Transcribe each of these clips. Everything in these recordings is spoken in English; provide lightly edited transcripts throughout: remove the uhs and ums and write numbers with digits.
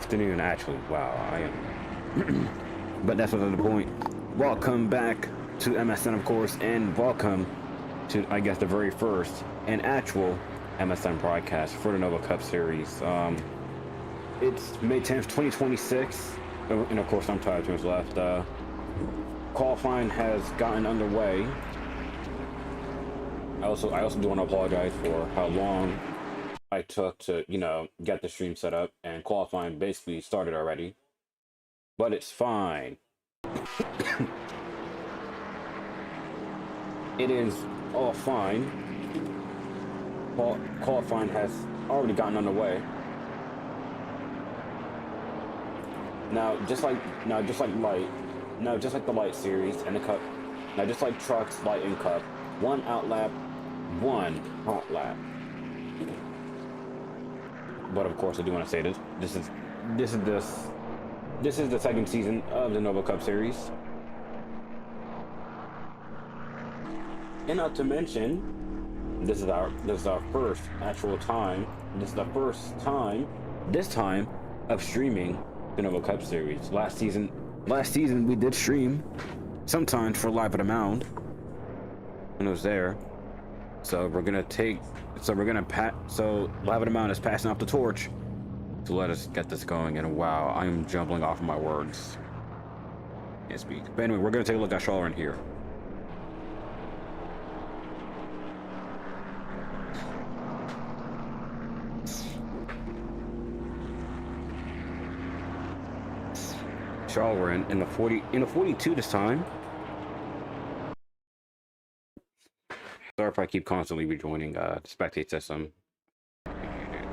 afternoon, actually. Wow, I am. But that's another point. Welcome back to MSN, of course, and welcome to, I guess, the very first and actual MSN broadcast for the Nova Cup Series. It's May 10th, 2026, and of course, I'm tired of left. Qualifying has gotten underway. I also do want to apologize for how long I took to, get the stream set up, and qualifying basically started already. But it's fine. It is all fine. Qualifying has already gotten underway. Now, just like the light series and the cup. Now, just like trucks, light, and cup. One out lap, one hot lap. But of course, I do want to say this. This is the second season of the Nova Cup Series. And not to mention, this is our first actual time. This is the first time, this time, of streaming the Nova Cup Series. Last season we did stream sometimes for Live at the Mound, and it was there. So Live at the Mound is passing off the torch to let us get this going. And wow, I'm jumbling off of my words. Can't speak. But anyway, we're gonna take a look at Charlotte here. Charlotte, we're in the 42 this time. Sorry if I keep constantly rejoining the spectate system. Anyway.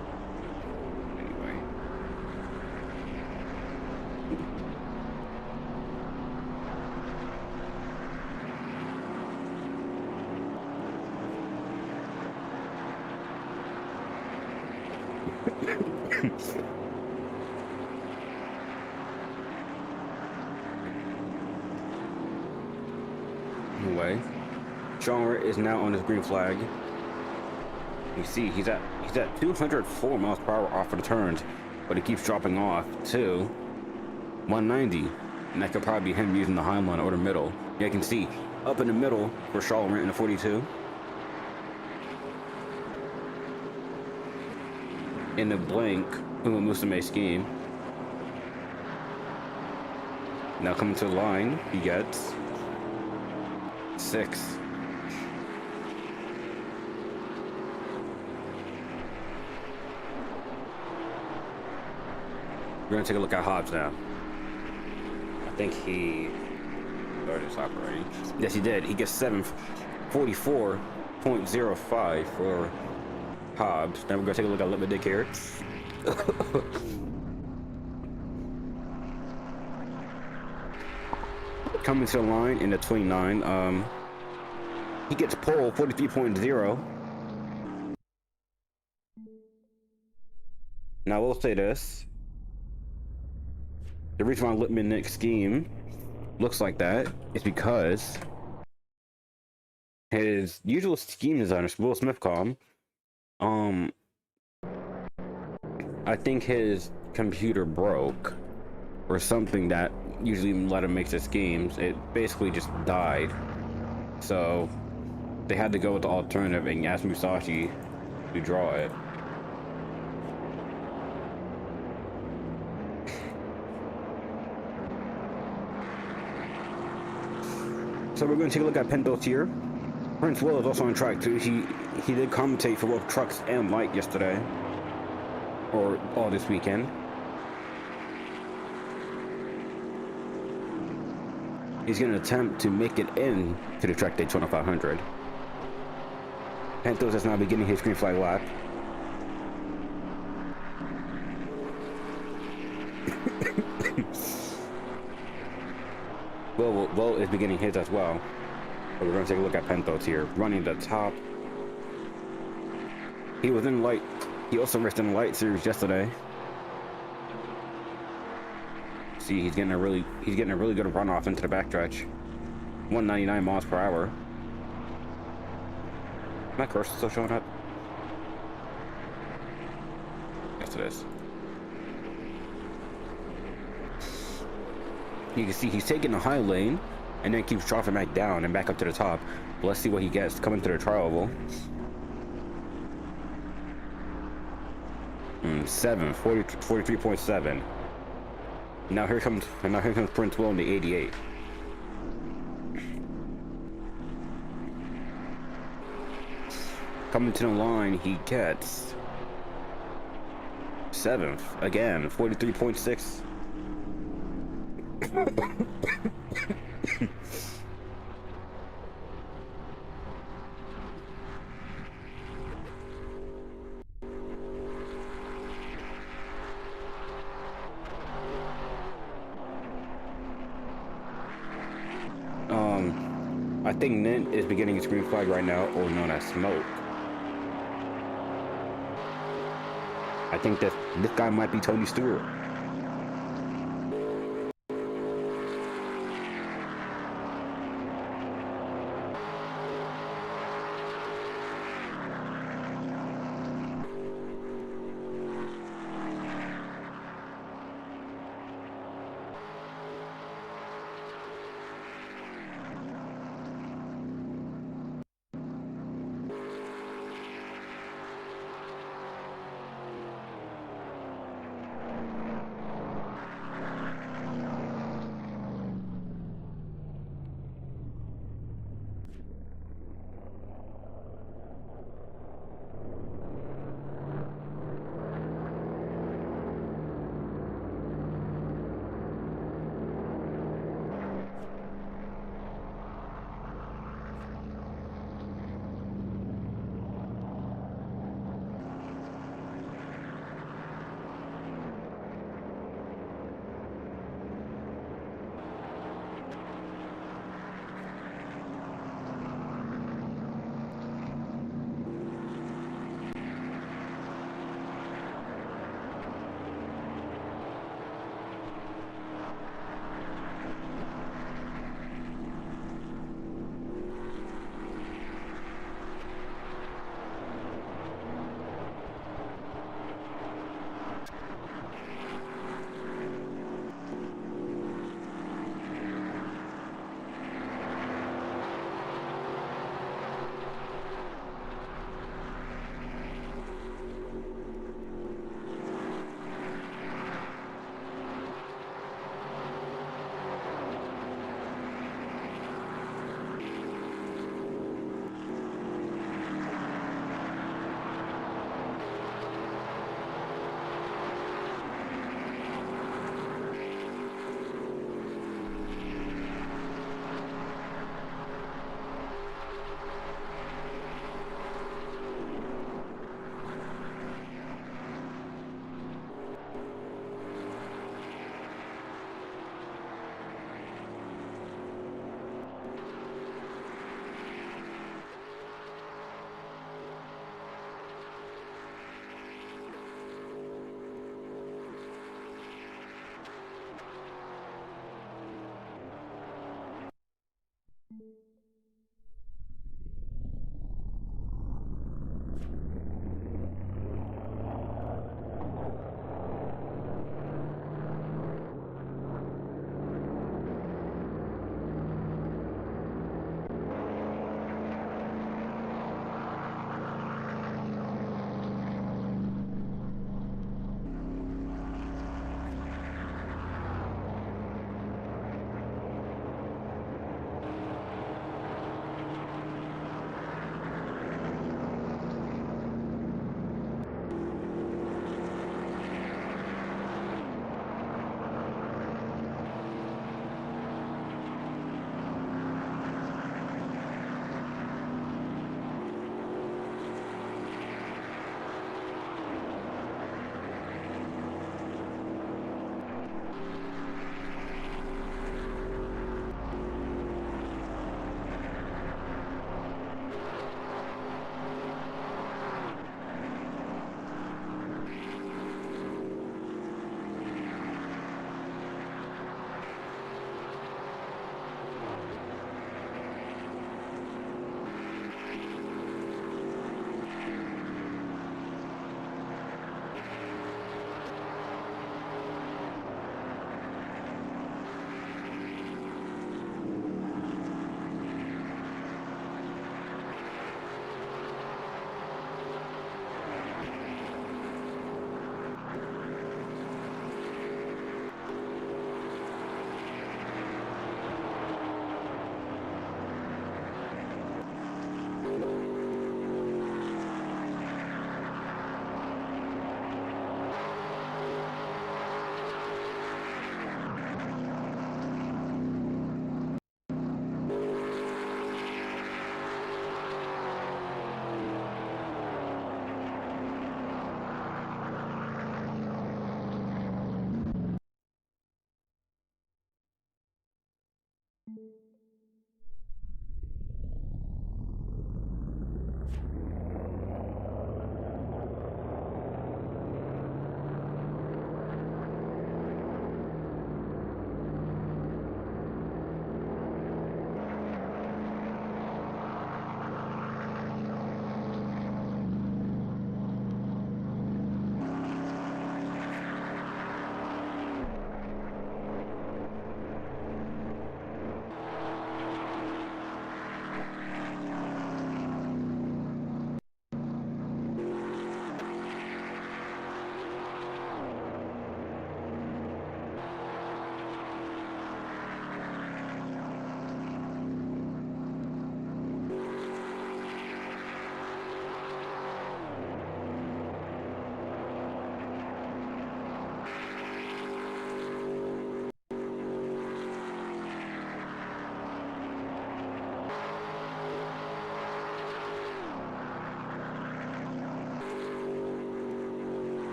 Anyway, Genre is now on his green flag. You see, he's at 204 miles per hour off of the turns, but he keeps dropping off to 190, and that could probably be him using the Heimline or the middle. Yeah, you can see up in the middle for Charlotte in the 42. In the blank, Musume scheme. Now coming to the line, he gets 6. We're gonna take a look at Hobbs now. I think he started his operating. Yes, he did. He gets 744.05 for Hobbs. Now we're gonna take a look at Limit Dick here. Coming to the line in the 29. He gets pole 43.0. Now we'll say this. The reason why Lippman Nick's scheme looks like that is because his usual scheme designer, Will Smithcom, I think his computer broke or something that usually let him make the schemes. It basically just died. So they had to go with the alternative and ask Musashi to draw it. So we're going to take a look at Pentos here. Prince Will is also on track too. He did commentate for both trucks and light yesterday, or all this weekend. He's going to attempt to make it in to the track Daytona 500. Pentos is now beginning his green flag lap. Will is beginning his as well. So we're going to take a look at Pentos here, running the top. He was in light. He also raced in the light series yesterday. See, he's getting a really good runoff into the backstretch. 199 miles per hour. My cursor still showing up? Yes, it is. You can see he's taking the high lane and then keeps dropping back down and back up to the top. But let's see what he gets coming to the trial oval. 43.7. Now here comes Prince Will in the 88. Coming to the line, he gets 7th again, 43.6. I think Nint is beginning his green flag right now, or known as smoke. I think that this guy might be Tony Stewart.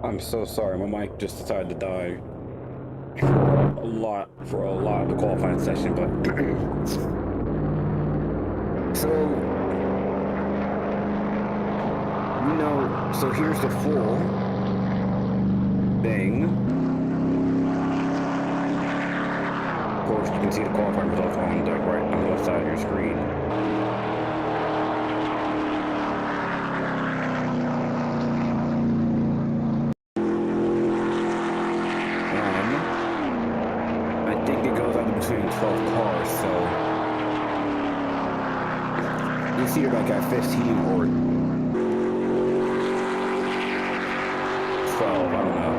I'm so sorry, my mic just decided to die for a lot of the qualifying session, but so so here's the full thing. Of course, you can see the qualifying results on the right on the left side of your screen. I think it goes out between 12 cars, so you see you're like at 15 or 12, I don't know.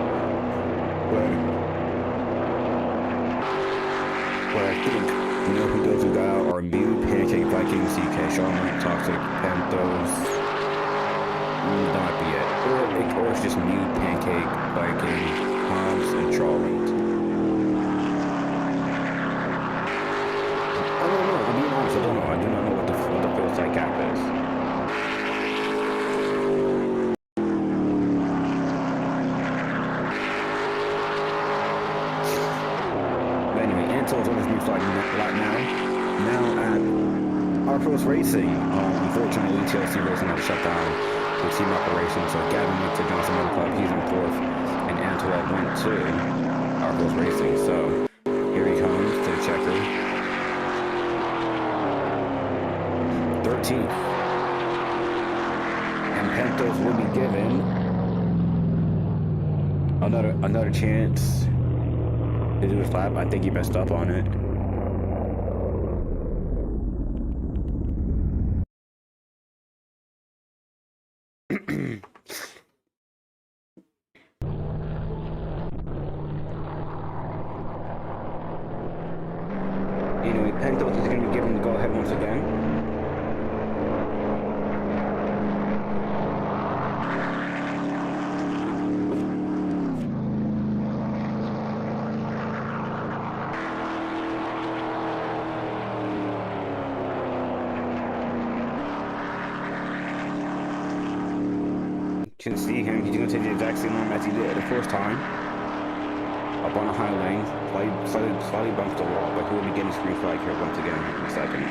But I think, you know who those who got out are Mew, Pancake, Vikings, CK, Charlotte, Toxic, Panthos. That might be it. Or it's just Mew, Pancake, Viking, Hobbs, and Charlotte. I don't know, to be honest, I don't know. I do not know what the field site cap is. On this new flag right now at Arcos Racing. Unfortunately, TLC Racing had to shut down the team operation, so Gavin went to Johnson Motor Club, he's in 4th, and Antoine went to Arcos Racing. So here he comes to the checker. 13th. And Pentos will be given another chance to do his lap. I think he messed up on it. Anyway, Pentos is going to be given the go-ahead once again. Can see him, he's going to take the exact same line as he did the first time. Up on the high lane, slightly bumps the wall, but he will be getting screen flag here once again in a second.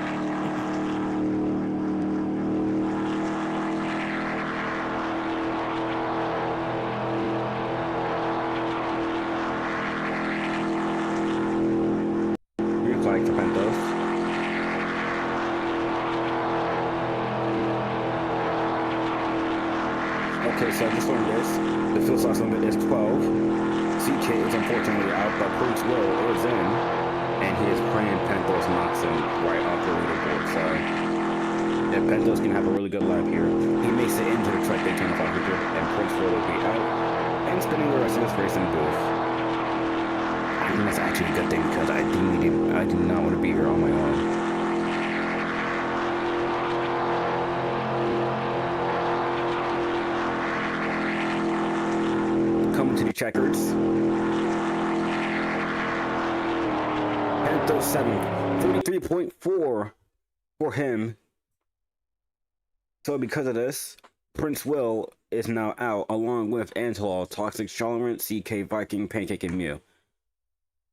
Green flag for Pentos. Okay, so I just learned this. The field size limit is 12. CK is unfortunately out, but Prince Will is in. And he is praying Pentos knocks him right off the leaderboard. So, if Pentos can have a really good lap here, he makes it into the track Daytona 500, and Prince Will be out and spending the rest of this race in booth. I think that's actually a good thing because I do not want to be here on my own. Coming to the checkers. Pentos 7, 43.4 for him. So because of this, Prince Will is now out along with Antelope, Toxic, Charlemagne, CK, Viking, Pancake, and Mew.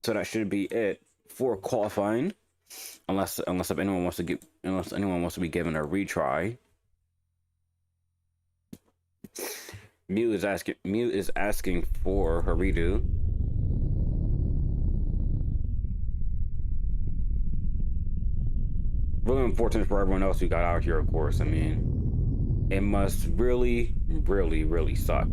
So that should be it for qualifying, unless anyone wants to be given a retry. Mew is asking for her redo. Really unfortunate for everyone else who got out here, of course. I mean, it must really, really, really suck.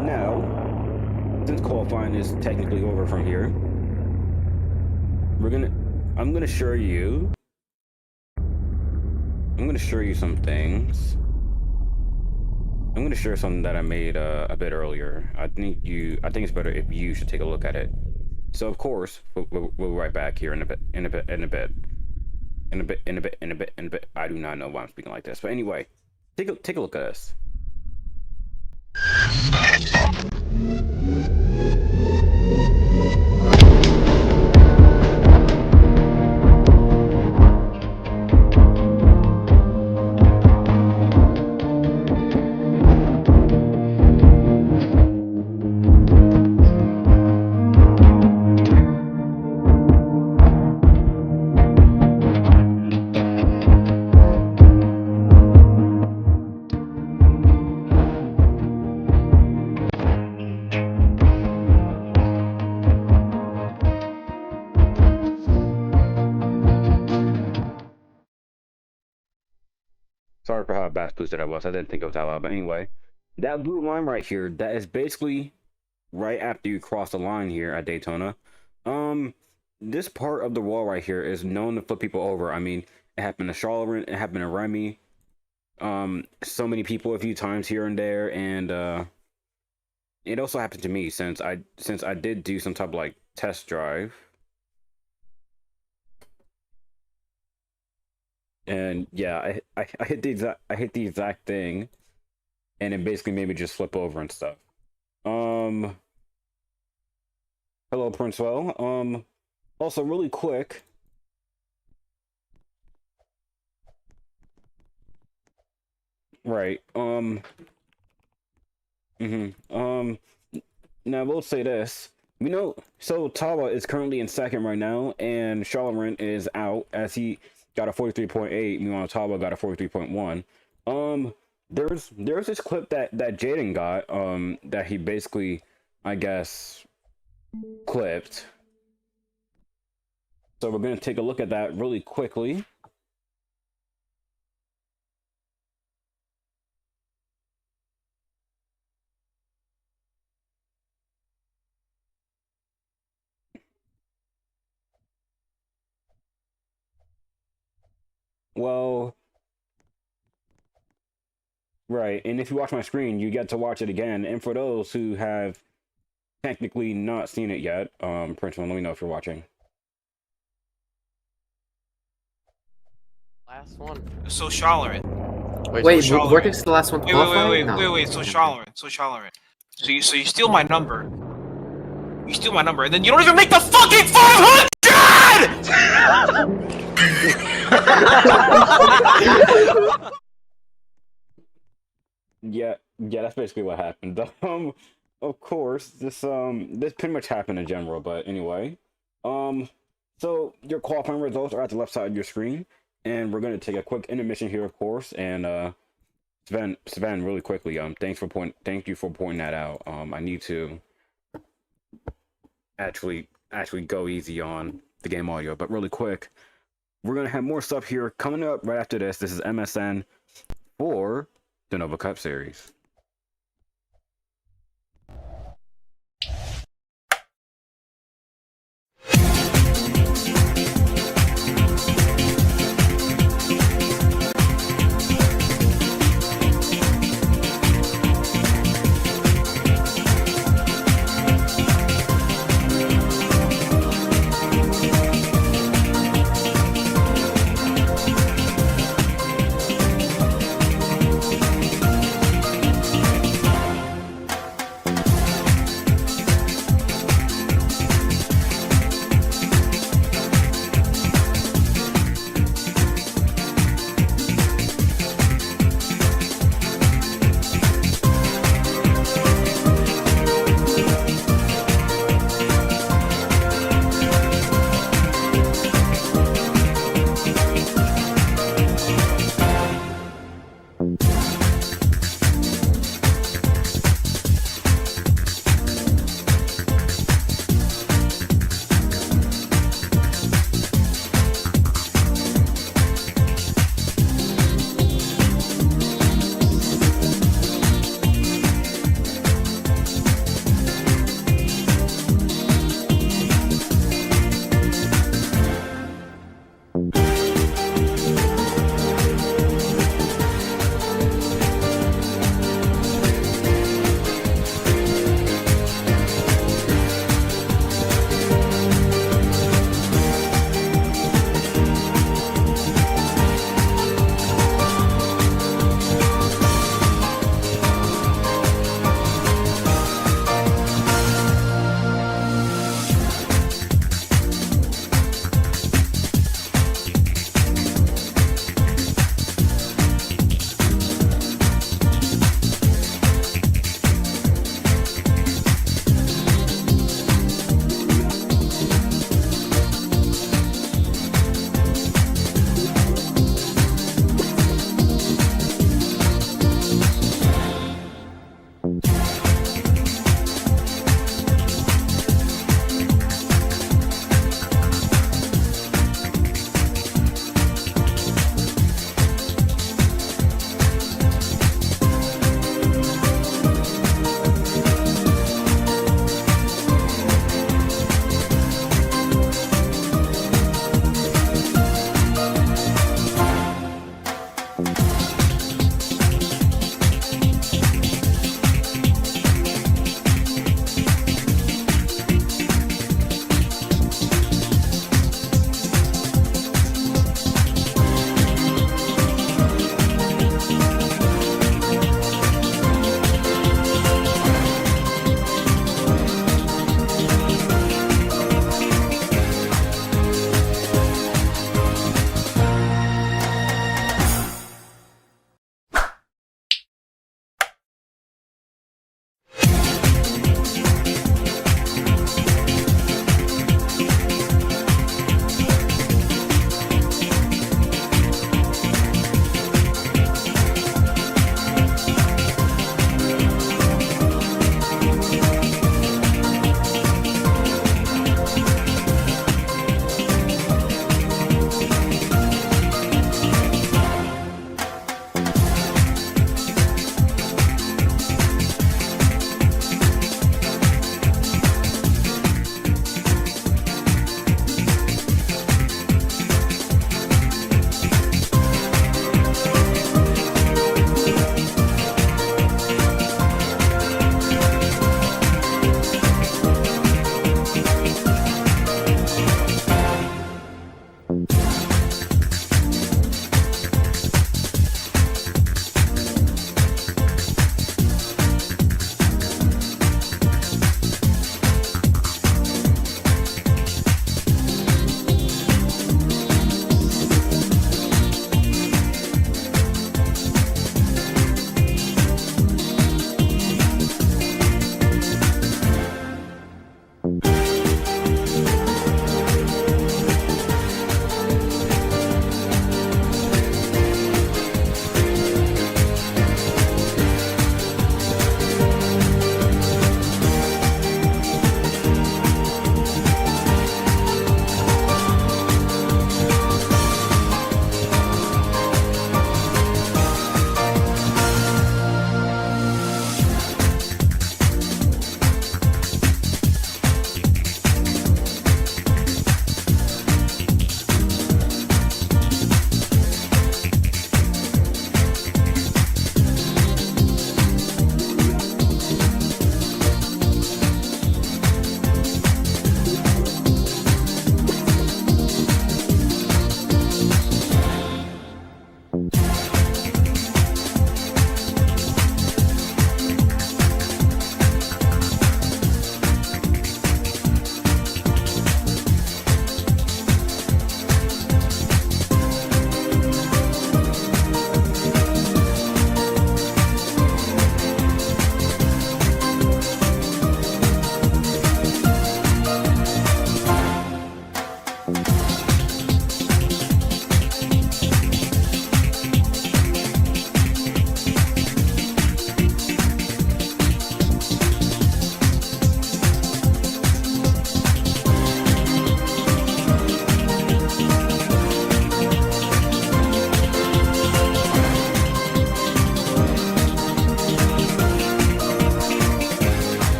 Now, since qualifying is technically over from here, I'm gonna show you some things. I'm gonna share something that I made a bit earlier. I think it's better if you should take a look at it. So of course, we'll be right back here in a bit. I do not know why I'm speaking like this, but anyway, take a look at this. sorry for how bass boosted I was. I didn't think it was that loud, but anyway, that blue line right here, that is basically right after you cross the line here at Daytona. This part of the wall right here is known to flip people over. I mean, it happened to Charlotte, it happened to Remy, so many people a few times here and there, and it also happened to me since I did do some type of like test drive. And yeah, I hit the exact thing, and it basically made me just flip over and stuff. Hello, Princewell. Also really quick. Right. Now we'll say this. We know, so Tawa is currently in second right now, and Charlemagne is out as he got a 43.8. Meanwhile, Tawa got a 43.1. There's this clip that Jaden got, that he basically, I guess, clipped. So we're gonna take a look at that really quickly. Well, right, and if you watch my screen, you get to watch it again. And for those who have technically not seen it yet, Princeton, let me know if you're watching. Last one. So Charlotte. Wait, so Vortex is the last one qualified? Wait. So Charlotte. So you steal my number. You steal my number, and then you don't even make the fucking 500! Yeah, that's basically what happened. Of course, this pretty much happened in general, but anyway. So your qualifying results are at the left side of your screen, and we're gonna take a quick intermission here, of course, and Sven, really quickly, thank you for pointing that out. I need to actually go easy on the game audio, but really quick, we're gonna have more stuff here coming up right after this. This is MSN for the Nova Cup Series.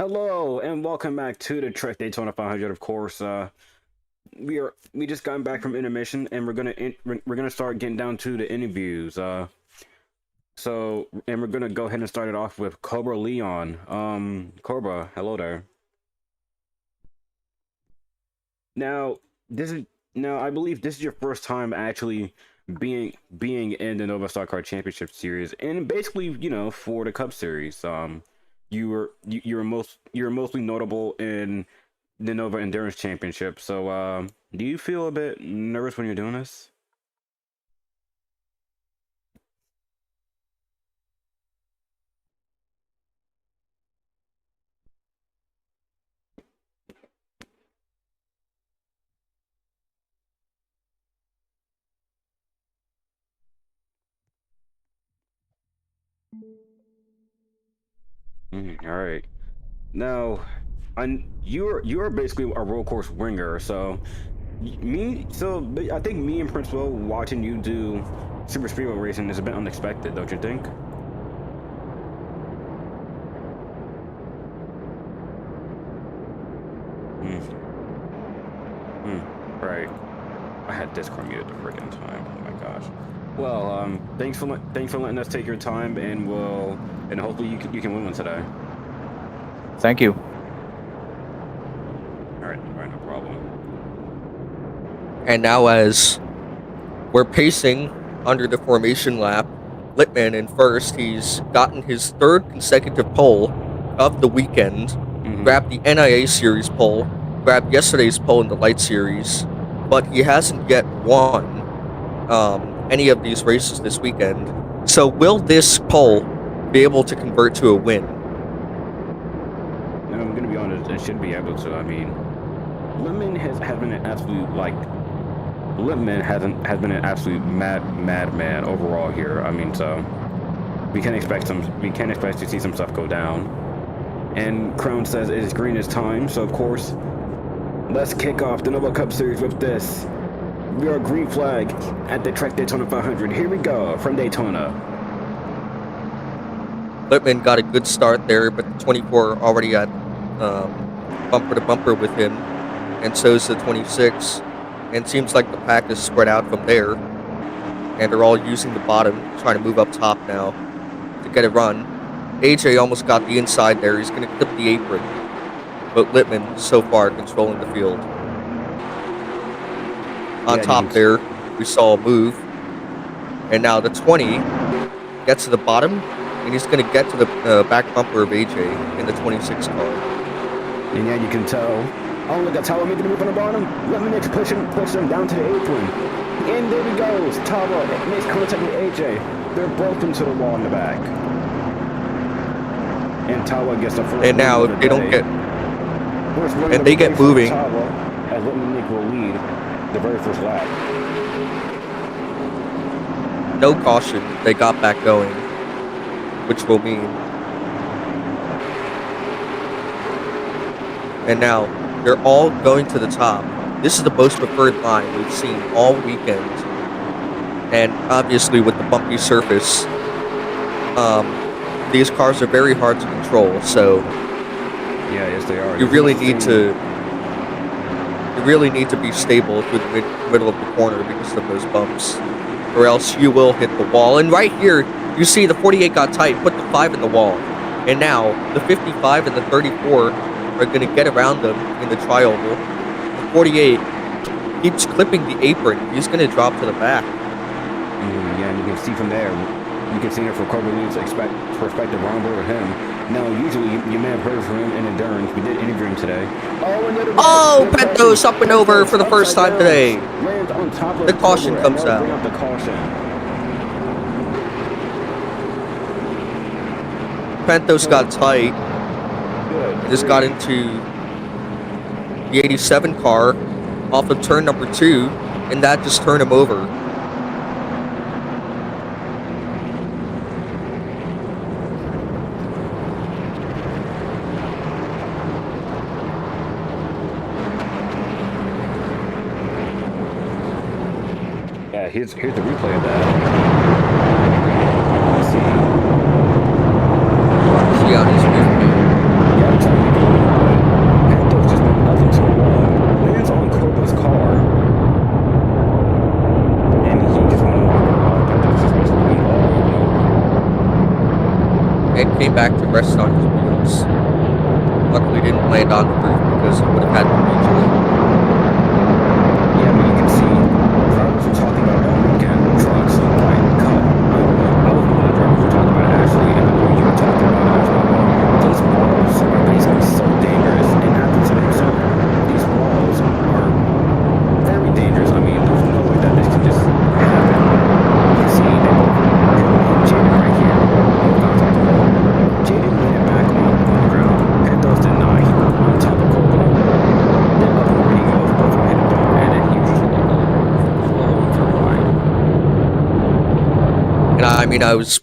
Hello and welcome back to the Trek Daytona 500. Of course, we just got back from intermission and we're gonna start getting down to the interviews. And we're gonna go ahead and start it off with Cobra Leon. Cobra, hello there. Now I believe this is your first time actually being in the Nova Stock Car Championship Series, and basically, for the Cup Series. You're mostly notable in the Nova Endurance Championship. So, do you feel a bit nervous when you're doing this? All right. Now, you're basically a road course winger. So I think me and Principal watching you do Super Speedway racing is a bit unexpected, don't you think? Right. I had Discord muted the freaking time. Oh my gosh. Well, thanks for letting us take your time, and hopefully you can win one today. Thank you. All right, no problem. And now, as we're pacing under the formation lap, Littman in first. He's gotten his third consecutive pole of the weekend. Grabbed the NIA Series pole, grabbed yesterday's pole in the Light Series, but he hasn't yet won any of these races this weekend. So will this pole be able to convert to a win? I'm gonna be honest, it should be able to. I mean, Littman has been an absolute been an absolute madman overall here. I mean, so we can expect to see some stuff go down. And Crown says it is green as time, so of course, let's kick off the Nova Cup Series with this. We are green flag at the Trek Daytona 500. Here we go from Daytona. Littman got a good start there, but the 24 already at bumper to bumper with him, and so is the 26. And seems like the pack is spread out from there, and they're all using the bottom, trying to move up top now to get a run. AJ almost got the inside there. He's going to clip the apron, but Littman so far controlling the field. On top there, we saw a move, and now the 20 gets to the bottom, and he's going to get to the back bumper of AJ in the 26 car. And yeah, you can tell. Oh, look at Tawa making a move on the bottom. Littman push him down to the apron. And there he goes. Tawa makes contact with AJ. They're both into the wall in the back. And Tawa gets the first. And now they don't get. And they get moving. As Littman will lead the very first lap. No caution. They got back going, which will mean. And now they're all going to the top. This is the most preferred line we've seen all weekend. And obviously with the bumpy surface, these cars are very hard to control, so yeah, yes they are. You really need to be stable through the middle of the corner because of those bumps, or else you will hit the wall. And right here, you see the 48 got tight, put the 5 in the wall. And now the 55 and the 34 are going to get around them in the tri-oval. The 48 keeps clipping the apron. He's going to drop to the back. Yeah, and you can see from there. You can see it from Cobra Leon's perspective on board with him. Now, usually you may have heard from him in endurance. We did interview him today. Oh, Pentos up and over for the first time today. The caution comes out. The caution. Pentos got tight. Just got into the 87 car off of turn number 2, and that just turned him over. Yeah, here's the replay of that. Let's see. See how he's moving. Yeah, I'm trying to came back to rest on his wheels. Luckily didn't land on the roof because he would have had to injury. Yeah, but you can see, drivers were talking about all weekend, trucks, like, cut. I wasn't one of the drivers who were talking about it, actually, and I know you were talking about it as well. These walls are basically so dangerous, and Apple said himself, these walls are very dangerous. I mean, there's no way that this can just happen. You can see, they both, Jaden right here, both got top of the wall. Jaden made it back on the ground. Pentos did not. He was on top of Kobo. Then up and over he goes, both of them hit a bump, and then he was flowing for a ride. And I mean, I was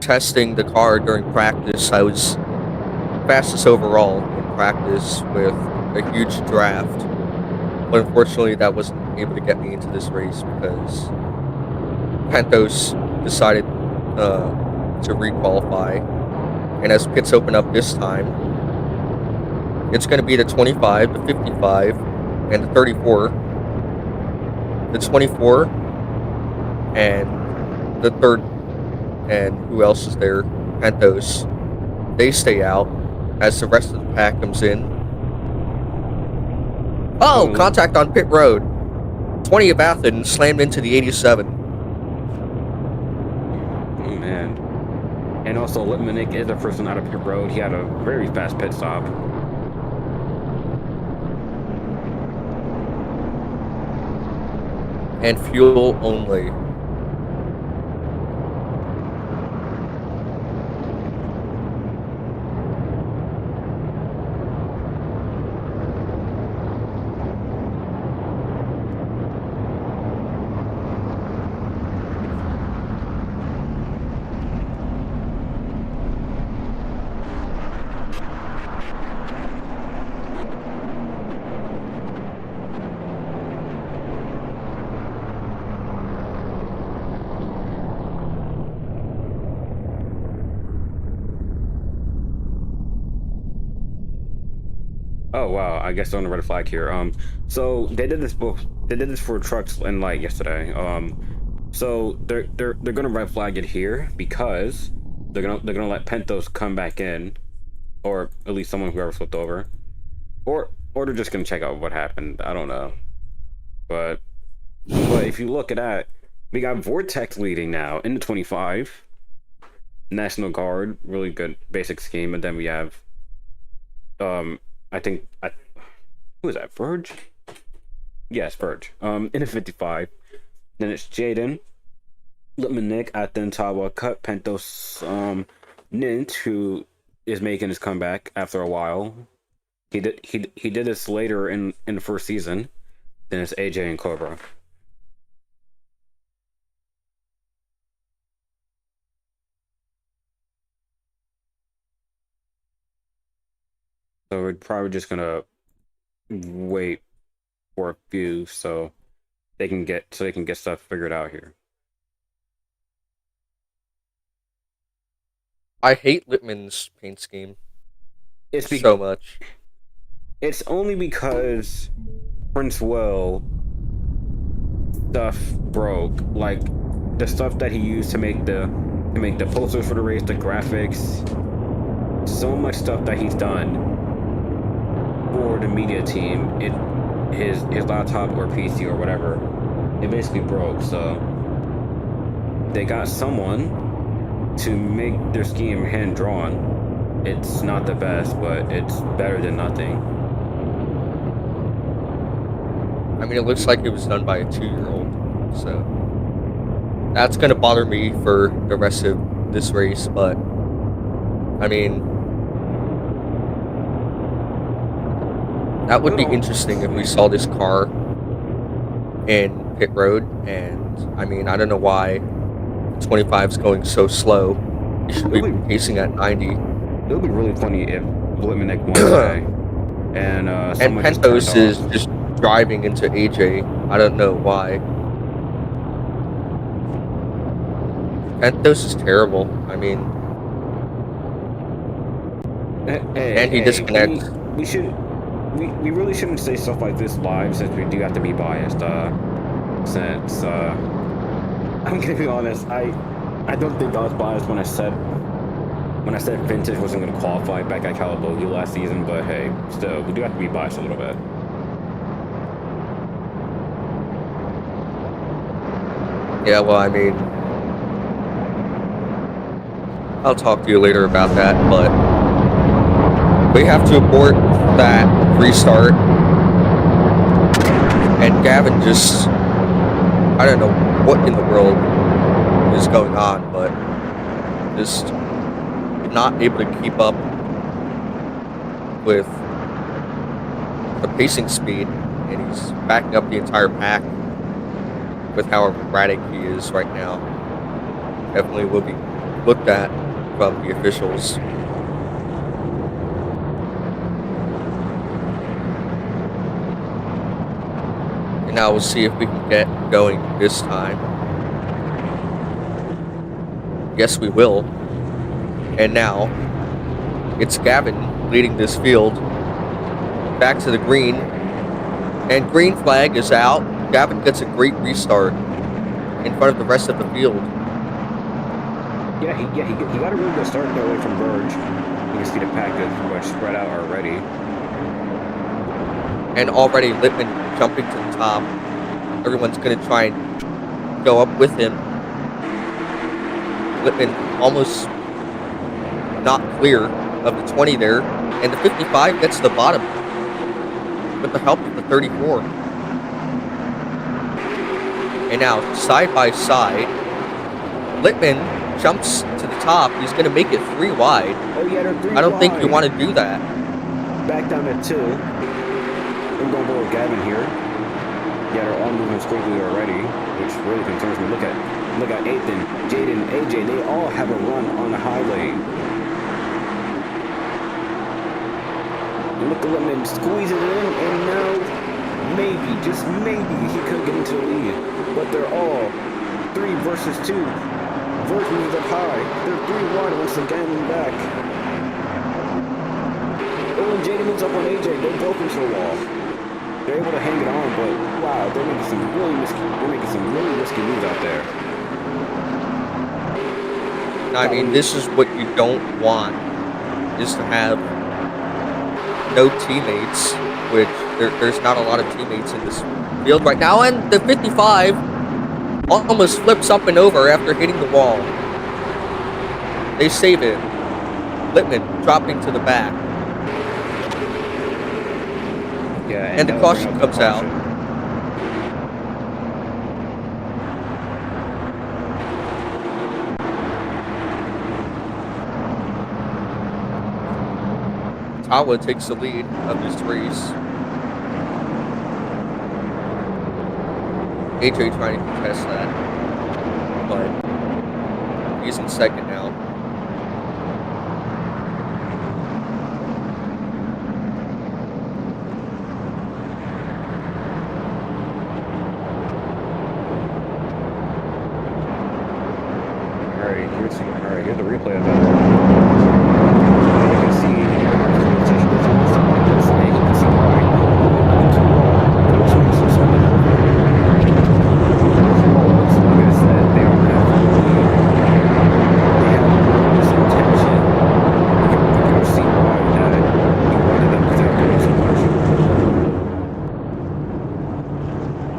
testing the car during practice. I was fastest overall in practice with a huge draft. But unfortunately, that wasn't able to get me into this race because Pentos decided to requalify. And as pits open up this time, it's going to be the 25, the 55, and the 34. The 24 and the third, and who else is there? Pentos. They stay out as the rest of the pack comes in. Oh, contact on pit road. 20 of Athens slammed into the 87. Oh, man. And also, Litmanik is the person out of pit road. He had a very fast pit stop. And fuel only. Oh wow, I guess they're on the red flag here. So they did this for trucks and light yesterday. So they're gonna red flag it here because they're gonna let Pentos come back in, or at least someone whoever flipped over, or they're just gonna check out what happened. I don't know, but if you look at that, we got Vortex leading now in the 25. National Guard, really good basic scheme, and then we have who is that? Verge? Yes, Verge. In the 55. Then it's Jaden, Litmanik, Athen, Tawa, Cut, Pentos, Nint, who is making his comeback after a while. He did this later in the first season. Then it's AJ and Cobra. So we're probably just gonna wait for a few so they can get stuff figured out here. I hate Littman's paint scheme It's so much. It's only because Prince Will stuff broke, like the stuff that he used to make the posters for the race, the graphics, so much stuff that he's done for the media team, his laptop or PC or whatever, it basically broke. So they got someone to make their scheme hand drawn. It's not the best, but it's better than nothing. I mean, it looks like it was done by a 2-year-old, so that's gonna bother me for the rest of this race. But I mean, that would be interesting if we saw this car in pit road. And I mean, I don't know why 25 is going so slow. You should be pacing at 90. It would be really funny if Blitmanek won today. And Pentos is just driving into AJ. I don't know why. Pentos is terrible. I mean, and he disconnects. We really shouldn't say stuff like this live, since we do have to be biased. Since I'm gonna be honest, I don't think I was biased when I said when I said Vintage wasn't going to qualify back at Calibogie last season, but hey, still, we do have to be biased a little bit. Yeah, well, I mean, I'll talk to you later about that, but we have to abort that restart. And Gavin just, I don't know what in the world is going on, but just not able to keep up with the pacing speed, and he's backing up the entire pack with how erratic he is right now. Definitely will be looked at from the officials. And now we'll see if we can get going this time. Yes, we will. And now it's Gavin leading this field back to the green, and green flag is out. Gavin gets a great restart in front of the rest of the field. Yeah, he got a really good start though away from Verge. You can see the pack is pretty much spread out already. And already Littman jumping to the top. Everyone's going to try and go up with him. Littman almost not clear of the 20 there. And the 55 gets to the bottom with the help of the 34. And now, side by side, Littman jumps to the top. He's going to make it 3 wide. Oh yeah, they're 3 I don't wide. think you want to do that. Back down to 2. I'm going to go with Gavin here. Yeah, they're all moving quickly already, which really concerns me. Look at Ethan, Jaden, AJ. They all have a run on the highway. And look at Littman squeezing it in, and now maybe, just maybe, he could get into the lead. But they're all 3 versus 2. Verge moves up high. They're 3 wide once again back. Oh, and Jaden moves up on AJ. They're both into the wall. They're able to hang it on, but wow, they're making some really risky moves out there. I mean, this is what you don't want, is to have no teammates, which there's not a lot of teammates in this field right now, and the 55 almost flips up and over after hitting the wall. They save it. Littman dropping to the back. Yeah, And the caution comes out. Tawa takes the lead of this race. AJ trying to contest that, but he's in second now. Alright, here's the replay of that. You can see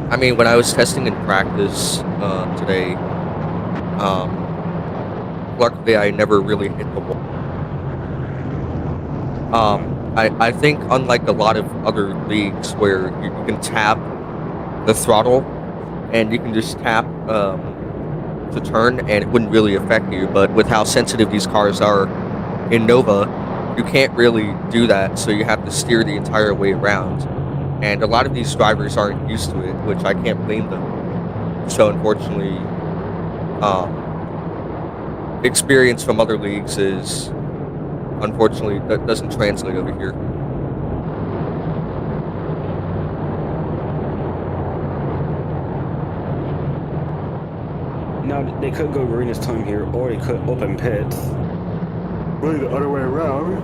I mean, when I was testing in practice today, luckily I never really hit the wall. I think unlike a lot of other leagues where you can tap the throttle and you can just tap to turn and it wouldn't really affect you, but with how sensitive these cars are in Nova, you can't really do that, so you have to steer the entire way around. And a lot of these drivers aren't used to it, which I can't blame them. So unfortunately, experience from other leagues is, unfortunately, that doesn't translate over here. now they could go green this time here, or they could open pits. Really the other way around.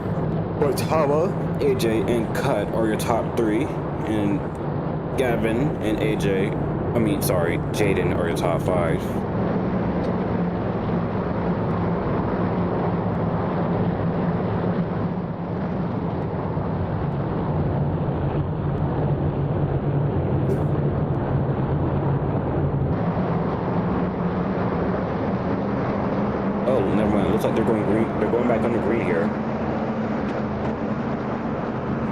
But Tawa, AJ, and Cut are your top 3, and Gavin and Jaden are your top 5. never mind. Looks like they're going green. They're going back under green here.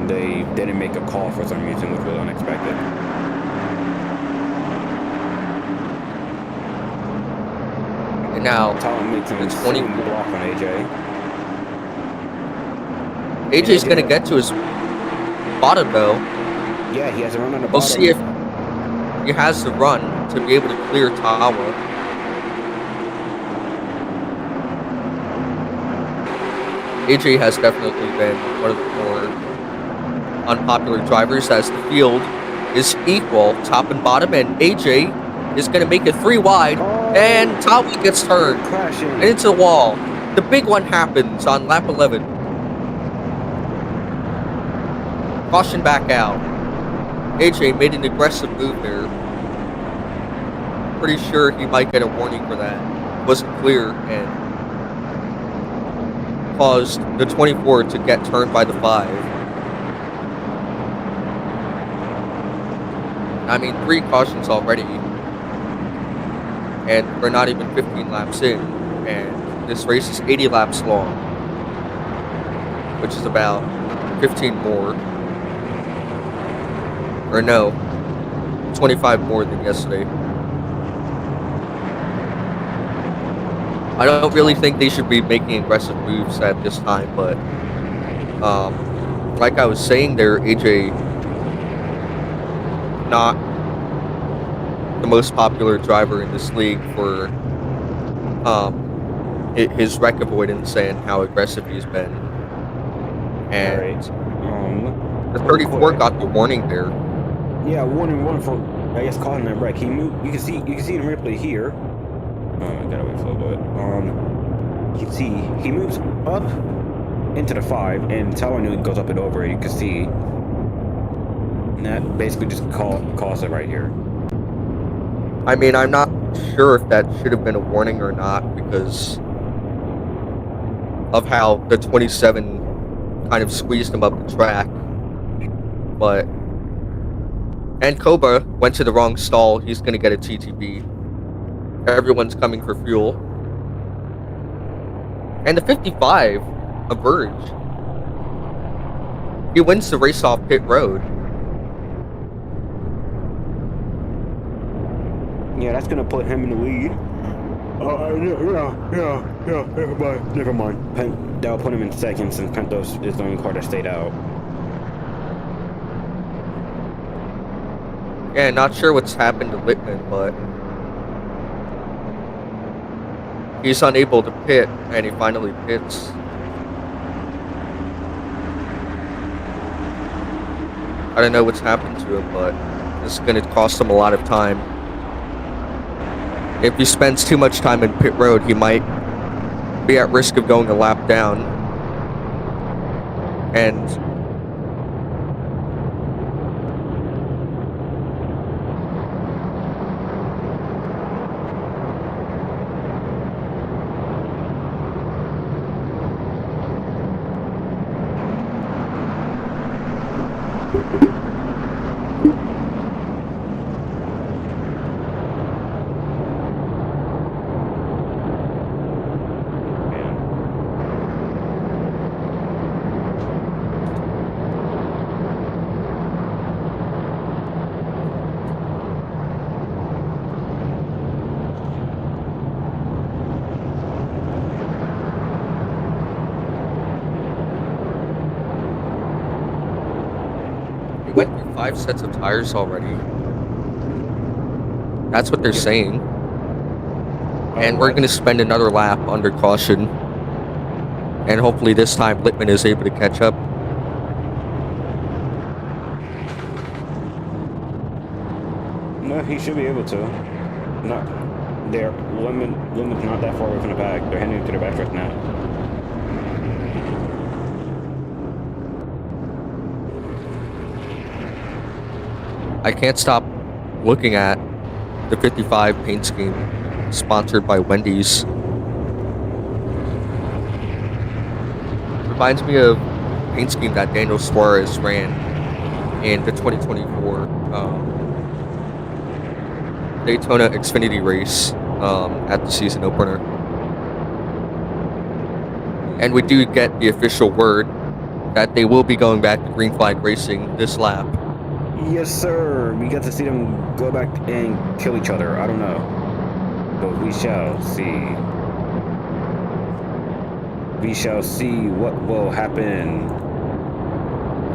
They didn't make a call for some reason, which was unexpected. And now, Talon makes an it's 20 insane block on AJ. AJ's going to get to his bottom, though. Yeah, he has a run on the bottom. We'll see if he has the run to be able to clear Tawa. AJ has definitely been one of the more unpopular drivers, as the field is equal, top and bottom, and AJ is going to make it 3 wide, and Tawa gets turned Crashing. and into the wall. The big one happens on lap 11. Caution back out. AJ made an aggressive move there. Pretty sure he might get a warning for that. Wasn't clear and caused the 24 to get turned by the 5. I mean, 3 cautions already. And we're not even 15 laps in. And this race is 80 laps long. Which is about 15 more. Or no, 25 more than yesterday. I don't really think they should be making aggressive moves at this time, but like I was saying there, AJ, not the most popular driver in this league for his wreck avoidance and how aggressive he's been. And the 34 got the warning there. Yeah, 1-1 for, I guess, calling that wreck. He moved. You can see in replay here. I gotta wait for a little bit. You can see he moves up into the 5, and Tawa goes up and over. You can see, and that basically just calls it right here. I mean, I'm not sure if that should have been a warning or not because of how the 27 kind of squeezed him up the track, but. And Cobra went to the wrong stall. He's going to get a TTB. Everyone's coming for fuel. And the 55, a Verge. He wins the race off pit road. Yeah, that's going to put him in the lead. Never mind. That'll put him in second since Pentos is the only car that stayed out. Yeah, not sure what's happened to Littman, but he's unable to pit, and he finally pits. I don't know what's happened to him, but this is going to cost him a lot of time. If he spends too much time in pit road, he might be at risk of going a lap down. And he went through 5 sets of tires already. That's what they're saying. And we're going to spend another lap under caution. And hopefully this time Littman is able to catch up. No, he should be able to. Not there. Limit's not that far away from the back. They're heading to the back right now. I can't stop looking at the 55 paint scheme sponsored by Wendy's. Reminds me of paint scheme that Daniel Suarez ran in the 2024 Daytona Xfinity race at the season opener. And we do get the official word that they will be going back to green flag racing this lap. Yes, sir. We get to see them go back and kill each other. I don't know. But we shall see. We shall see what will happen.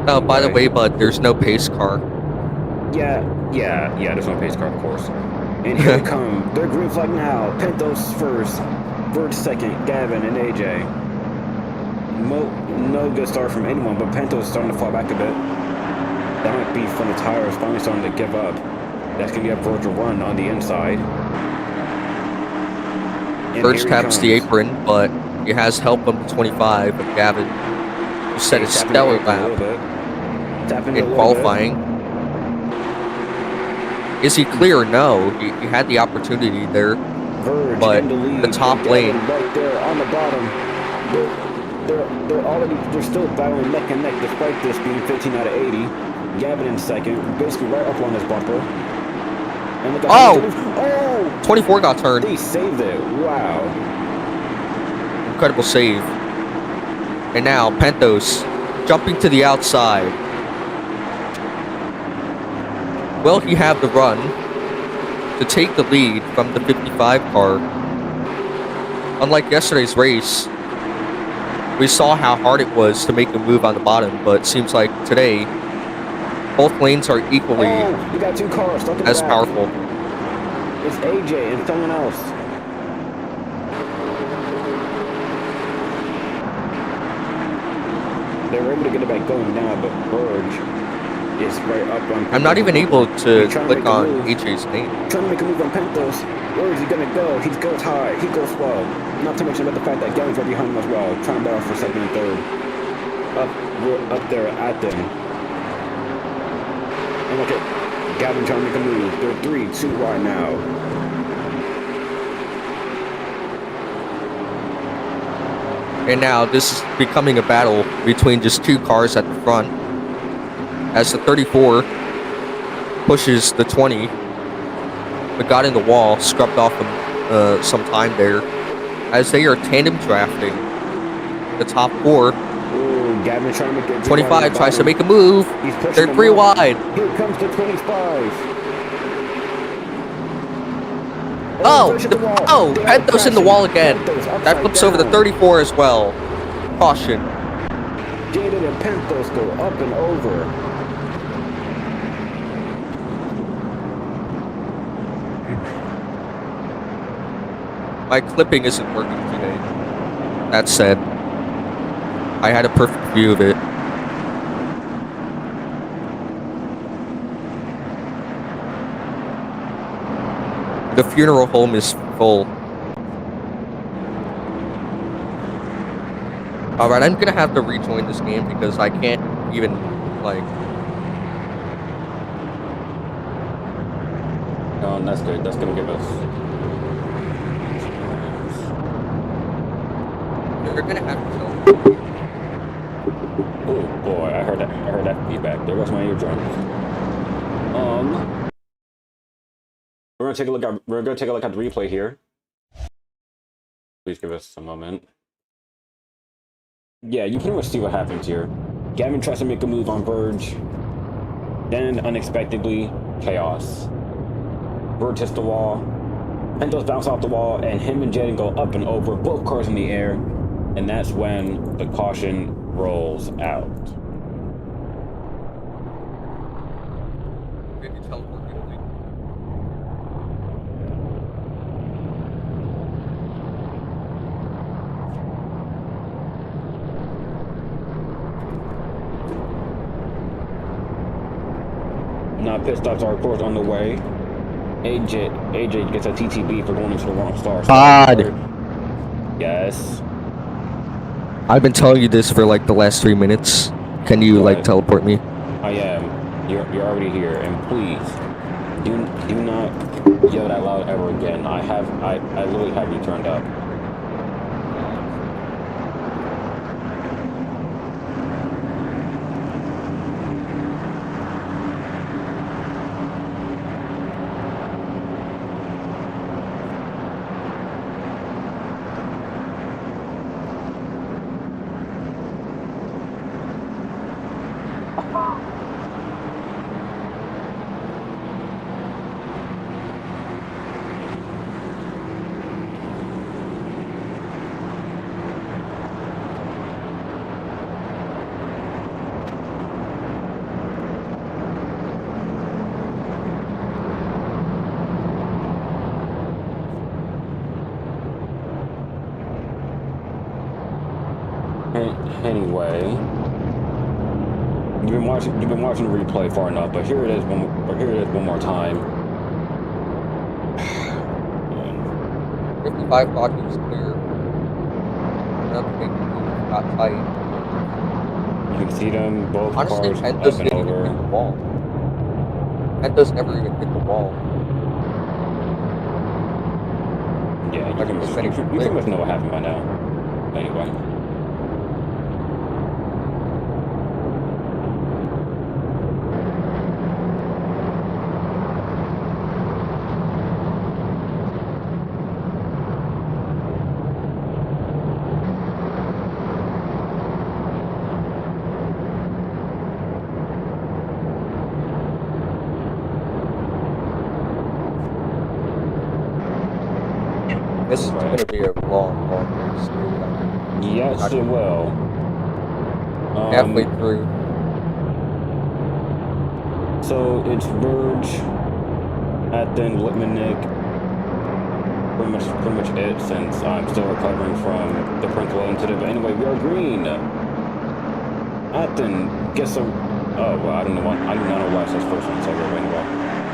Oh, by the way, bud, there's no pace car. Yeah, there's no pace car, of course. And here they come. They're green flag now. Pentos first. Bird second. Gavin and AJ. No good start from anyone, but Pentos is starting to fall back a bit. That might be from the tires finally starting to give up. That's going to be a Virgil run on the inside. Birch taps the apron, but he has help on the 25 of Gavin, who set a stellar lap in qualifying. Is he clear? No. He had the opportunity there, but the top lane. Right there on the bottom. They're still battling neck and neck despite this being 15 out of 80. Gavin in second, basically right up on this bumper. And look at 24 got turned. They saved it. Wow. Incredible save. And now Pentos jumping to the outside. Will he have the run to take the lead from the 55 car? Unlike yesterday's race, we saw how hard it was to make a move on the bottom, but it seems like today both lanes are equally you got two cars stuck in as the back. powerful. It's AJ and someone else. They were able to get it back going now, but Burge is right up on. I'm not even able to click on AJ's name. Trying to make a move on Pentos. Where is he gonna go? He goes high. He goes slow. Not to mention about the fact that Gavin's right behind him as well, trying to battle for second and third. We're up there at them. And look at Gavin trying to make a move. They're 3-2 right now. And now this is becoming a battle between just two cars at the front, as the 34 pushes the 20, but got in the wall, scrubbed off them some time there, as they are tandem drafting the top four. Ooh, Gavin trying to make it. 25 tries to make a move. They're 3 wide. Here comes the 25. Pentos in the wall again. That flips over the 34 as well. Caution. Jaden and Pentos go up and over. My clipping isn't working today. That said, I had a perfect view of it. The funeral home is full. Alright, I'm gonna have to rejoin this game because I can't even, like... Oh, that's good. That's gonna give us... They're gonna have to tell. Oh boy, I heard that feedback. There goes my eardrum. We're gonna take a look at the replay here. Please give us a moment. Yeah, you pretty much see what happens here. Gavin tries to make a move on Verge. Then, unexpectedly, chaos. Verge hits the wall. Pentos bounce off the wall, and him and Jaden go up and over, both cars in the air. And that's when the caution rolls out. Now pit stops are of course on the way. AJ gets a TTB for going into the wrong star. Yes. I've been telling you this for like the last 3 minutes. Can you like teleport me? I am. You're already here, and please do not yell that loud ever again. I literally have you turned up. Anyway, you've been watching the replay far enough, but here it is one more time. 55 thought he was clear. Another big move, got tight. You can see them both Honestly, cars Pentos up and didn't even over. hit the wall. Pentos never even hit the wall. Yeah, you Like can it was you ready can- for you clear. pretty much know what happened by now. Anyway. This is going to be a long race, dude. Yes, it will. Halfway through. So it's Verge, Athen, Lipmanek. Pretty much it, since I'm still recovering from the principal incident. But anyway, we are green. Athen gets a. Oh well, I do not know why it says first one. So anyway,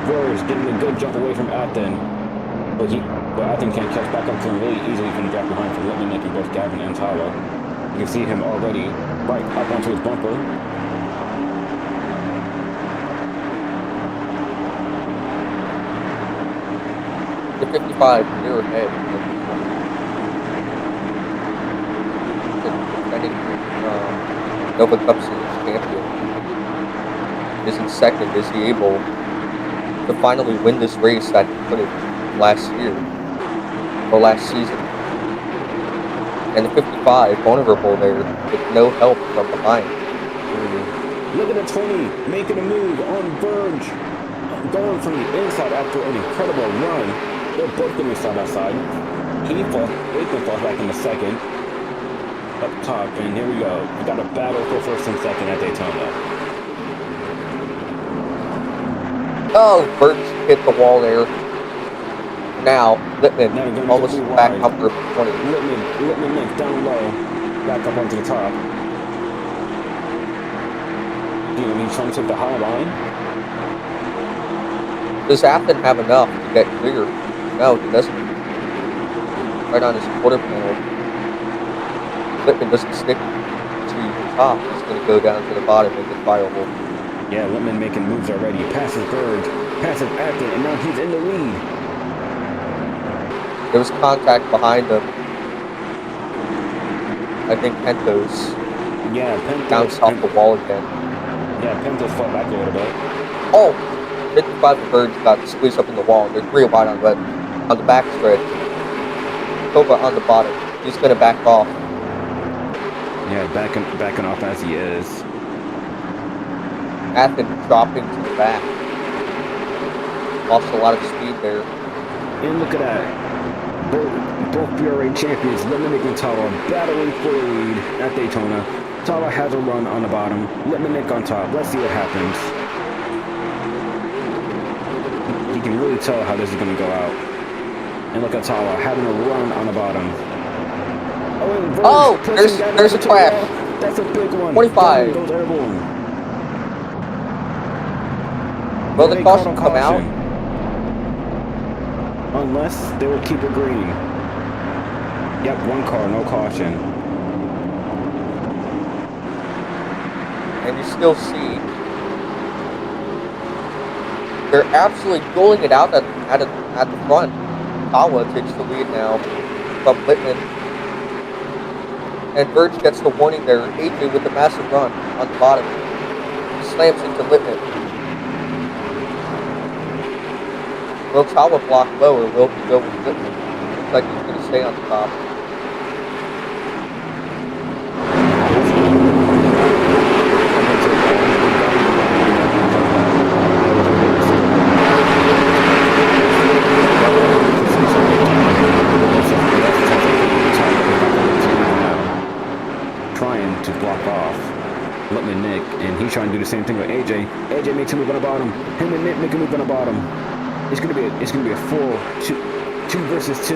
Verge getting a good jump away from Athen, but Athen can't catch back up to him really easily from the gap behind from Lipmanek and both Gavin and Tyler. You can see him already right up onto his bumper. The 55, near ahead. Defending Nova Cup Series champion is in second. Is he able to finally win this race that he couldn't last year or last season? And the 55 vulnerable there with no help from behind. Look at the 20 making a move on Verge, going from the inside after an incredible run. They're both going side by side. Ethan falls back in the second. Up top, and here we go. We got a battle for first and second at Daytona. Oh, Verge hit the wall there. Now, Lippman almost back up for 20. Lippman down low, back up onto the top. He's trying to take the high line. Does Athen have enough to get clear? No, he doesn't. Right on his quarter panel. Lippman doesn't stick to the top. He's going to go down to the bottom and get fireable. Yeah, Lippman making moves already. Passes Verge, passes Athen, and now he's in the lead. There was contact behind him. I think Pentos bounced off the wall again. Yeah, Pentos fought back a little bit. Oh! 55 and Verge got squeezed up in the wall. They're 3 wide on the back stretch. Kova on the bottom. He's going to back off. Yeah, backing off as he is. Athen dropping to the back. Lost a lot of speed there. And look at that. Both BRA champions, Lipmanek and Tyler, battling for the lead at Daytona. Tyler has a run on the bottom. Lipmanek on top. Let's see what happens. You can really tell how this is going to go out. And look at Tyler having a run on the bottom. Oh, there's a crash. That's a big one. 25. Goes airborne. Will the caution come out? Unless they will keep it green. Yep, 1 car, no caution. And you still see they're absolutely dueling it out at the front. Tawa takes the lead now from Lippman. And Verge gets the warning there. AJ with the massive run on the bottom. He slams into Lippman. Will Tawa block low or will he go with Lippman? Looks like he's going to stay on the top. Trying to block off Nick, and he's trying to do the same thing with AJ. AJ makes a move on the bottom. Him and Nick make a move on the bottom. It's gonna be a full two versus 2.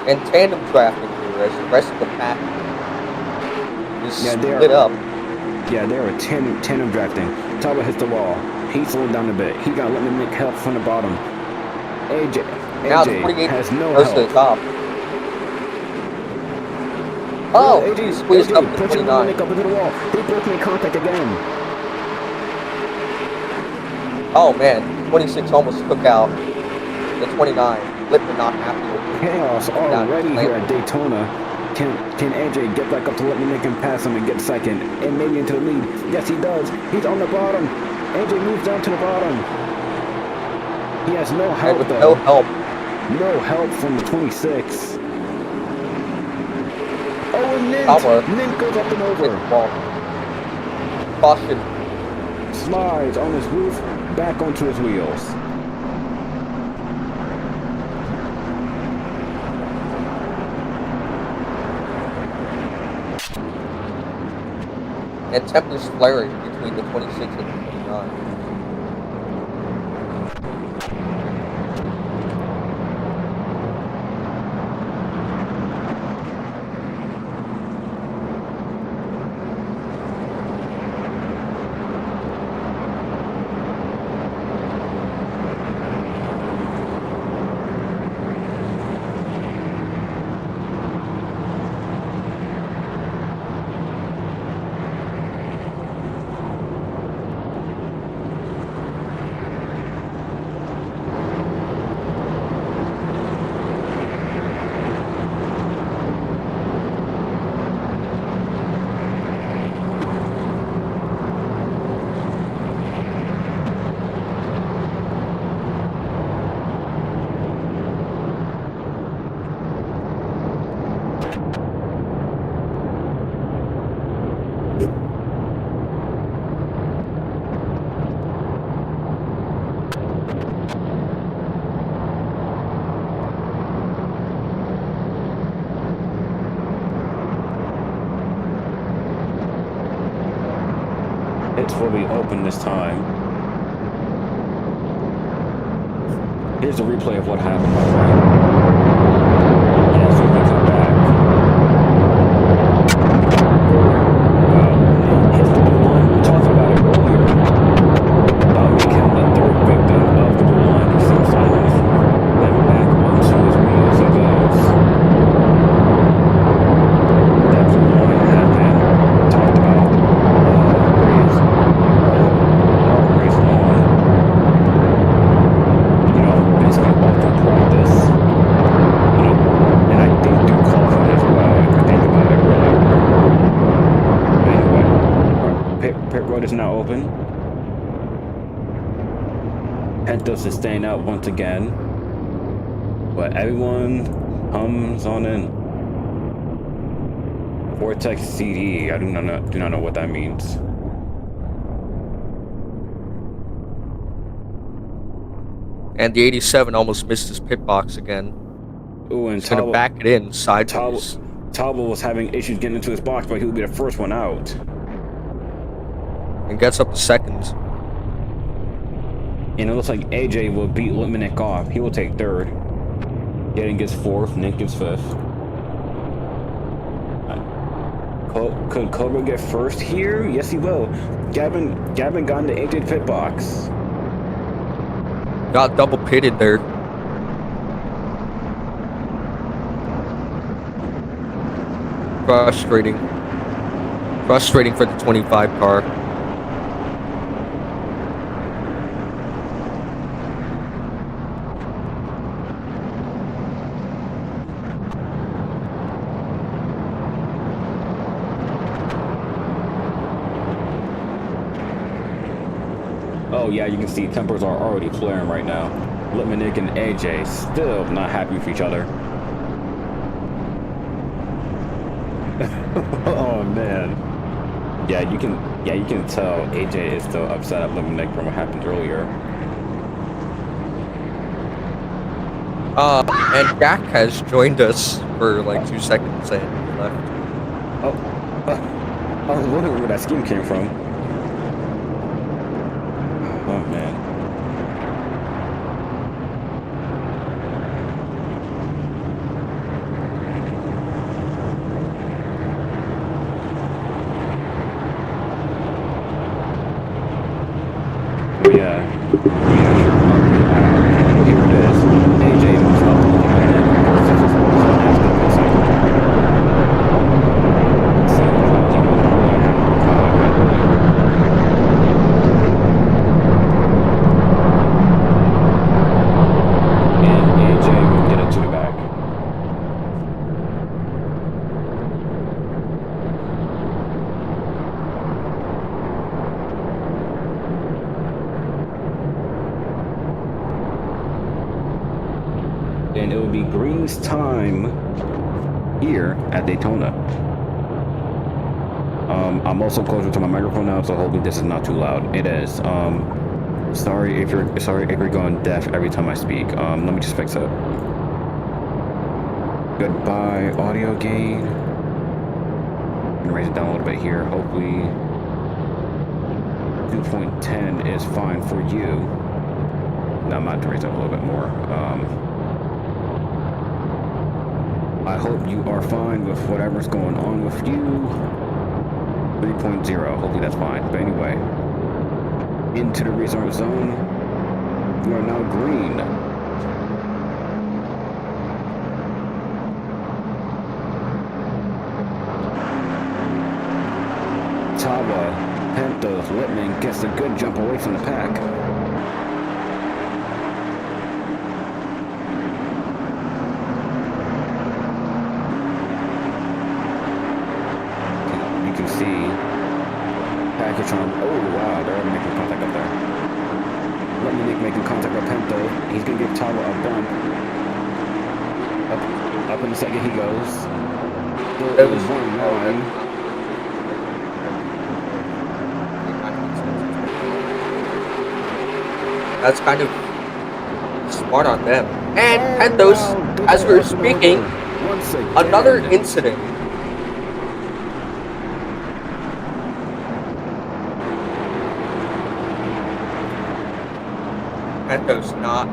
And tandem drafting here as the rest of the pack is Yeah, they are- split up. Yeah, they were tandem drafting. Talbot hits the wall. He's slowing down a bit. He got let me make help from the bottom. Now the AJ 48 has no goes to the help. top. Oh, AJ, he squeezed up to pushing 29. Nick up into the wall. He broke me in contact again. Oh man, 26 almost took out the 29. Lippman not happy with it. Chaos Down already to here at Daytona. Can AJ get back up to let me make him pass him and get second and maybe into the lead? Yes, he does. He's on the bottom. AJ moves down to the bottom. He has no And help with though. no help, No help from the 26. Oh, and Power. Nint goes up and hit over. the wall. Caution. Slides on his roof, back onto his wheels. And tempers flaring between the 26 and the 29. It's will be open this time. Here's a replay of what happened, by the way. Yeah, so we can come back. Hits the blue line. We talked about it earlier. That'll make him the third victim of the blue line. He seems to lose. Then back onto his wheels he goes. That blue line happened. Talked about race long. You know, basically all through practice. You know, and I think through qualifying as well, if you think about it, really. But anyway, pit road is now open. Pentos is staying out once again. But everyone hums on in. Vortex CD, I do not know what that means. And the 87 almost missed his pit box again. Ooh, and He's gonna back it in Talbot sideways. was having issues getting into his box, but he will be the first one out. And gets up to second. And it looks like AJ will beat Nick off. He will take third. Gaten gets fourth, Nick gets fifth. Could Cobra get first here? Yes, he will. Gavin got into AJ's pit box. Got double pitted there. Frustrating. Frustrating for the 25 car. Oh yeah, you can see tempers are already flaring right now. Nick and AJ still not happy with each other. Oh man. Yeah, you can tell AJ is still upset at Nick from what happened earlier. And Jack has joined us for like 2 seconds and left. I was wondering where that scheme came from. Oh man. and it will be Green's time here at Daytona. I'm also closer to my microphone now, so hopefully this is not too loud. It is. Sorry if you're going deaf every time I speak. Let me just fix it. Goodbye, audio gain. I'm gonna raise it down a little bit here. Hopefully 2.10 is fine for you. No, I'm not to raise it up a little bit more. I hope you are fine with whatever's going on with you. 3.0, hopefully that's fine. But anyway, into the restart zone. We are now green. Tawa, Pentos, Whitman gets a good jump away from the pack. You can see package on. Oh wow, they're already making contact up there. Whitman making contact with Pento. He's gonna give Tawa a bump. Up in the second he goes. It was 1-1. That's kind of smart on them. And Pentos, as we were speaking, another incident. Pentos not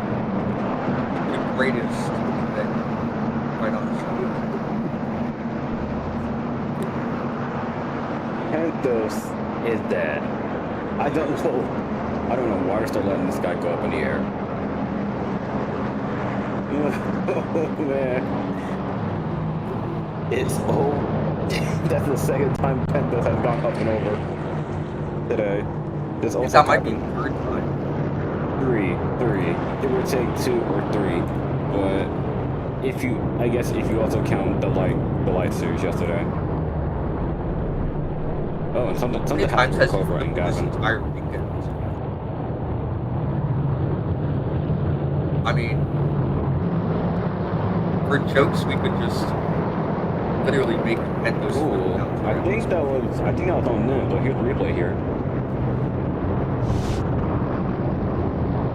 the greatest thing right on the show. Pentos is dead. I don't know why they're still letting this guy go up in the air. Oh man. It's that's the second time Pentos has gone up and over today. This also That might be the third time. Three. It would take 2 or 3. But if you also count the light series yesterday. Oh, and something happened with Cobra and Gavin. Entire weekend. I mean, for jokes, we could just literally make Pentos. Ooh, I think that was on them. But here's the replay here.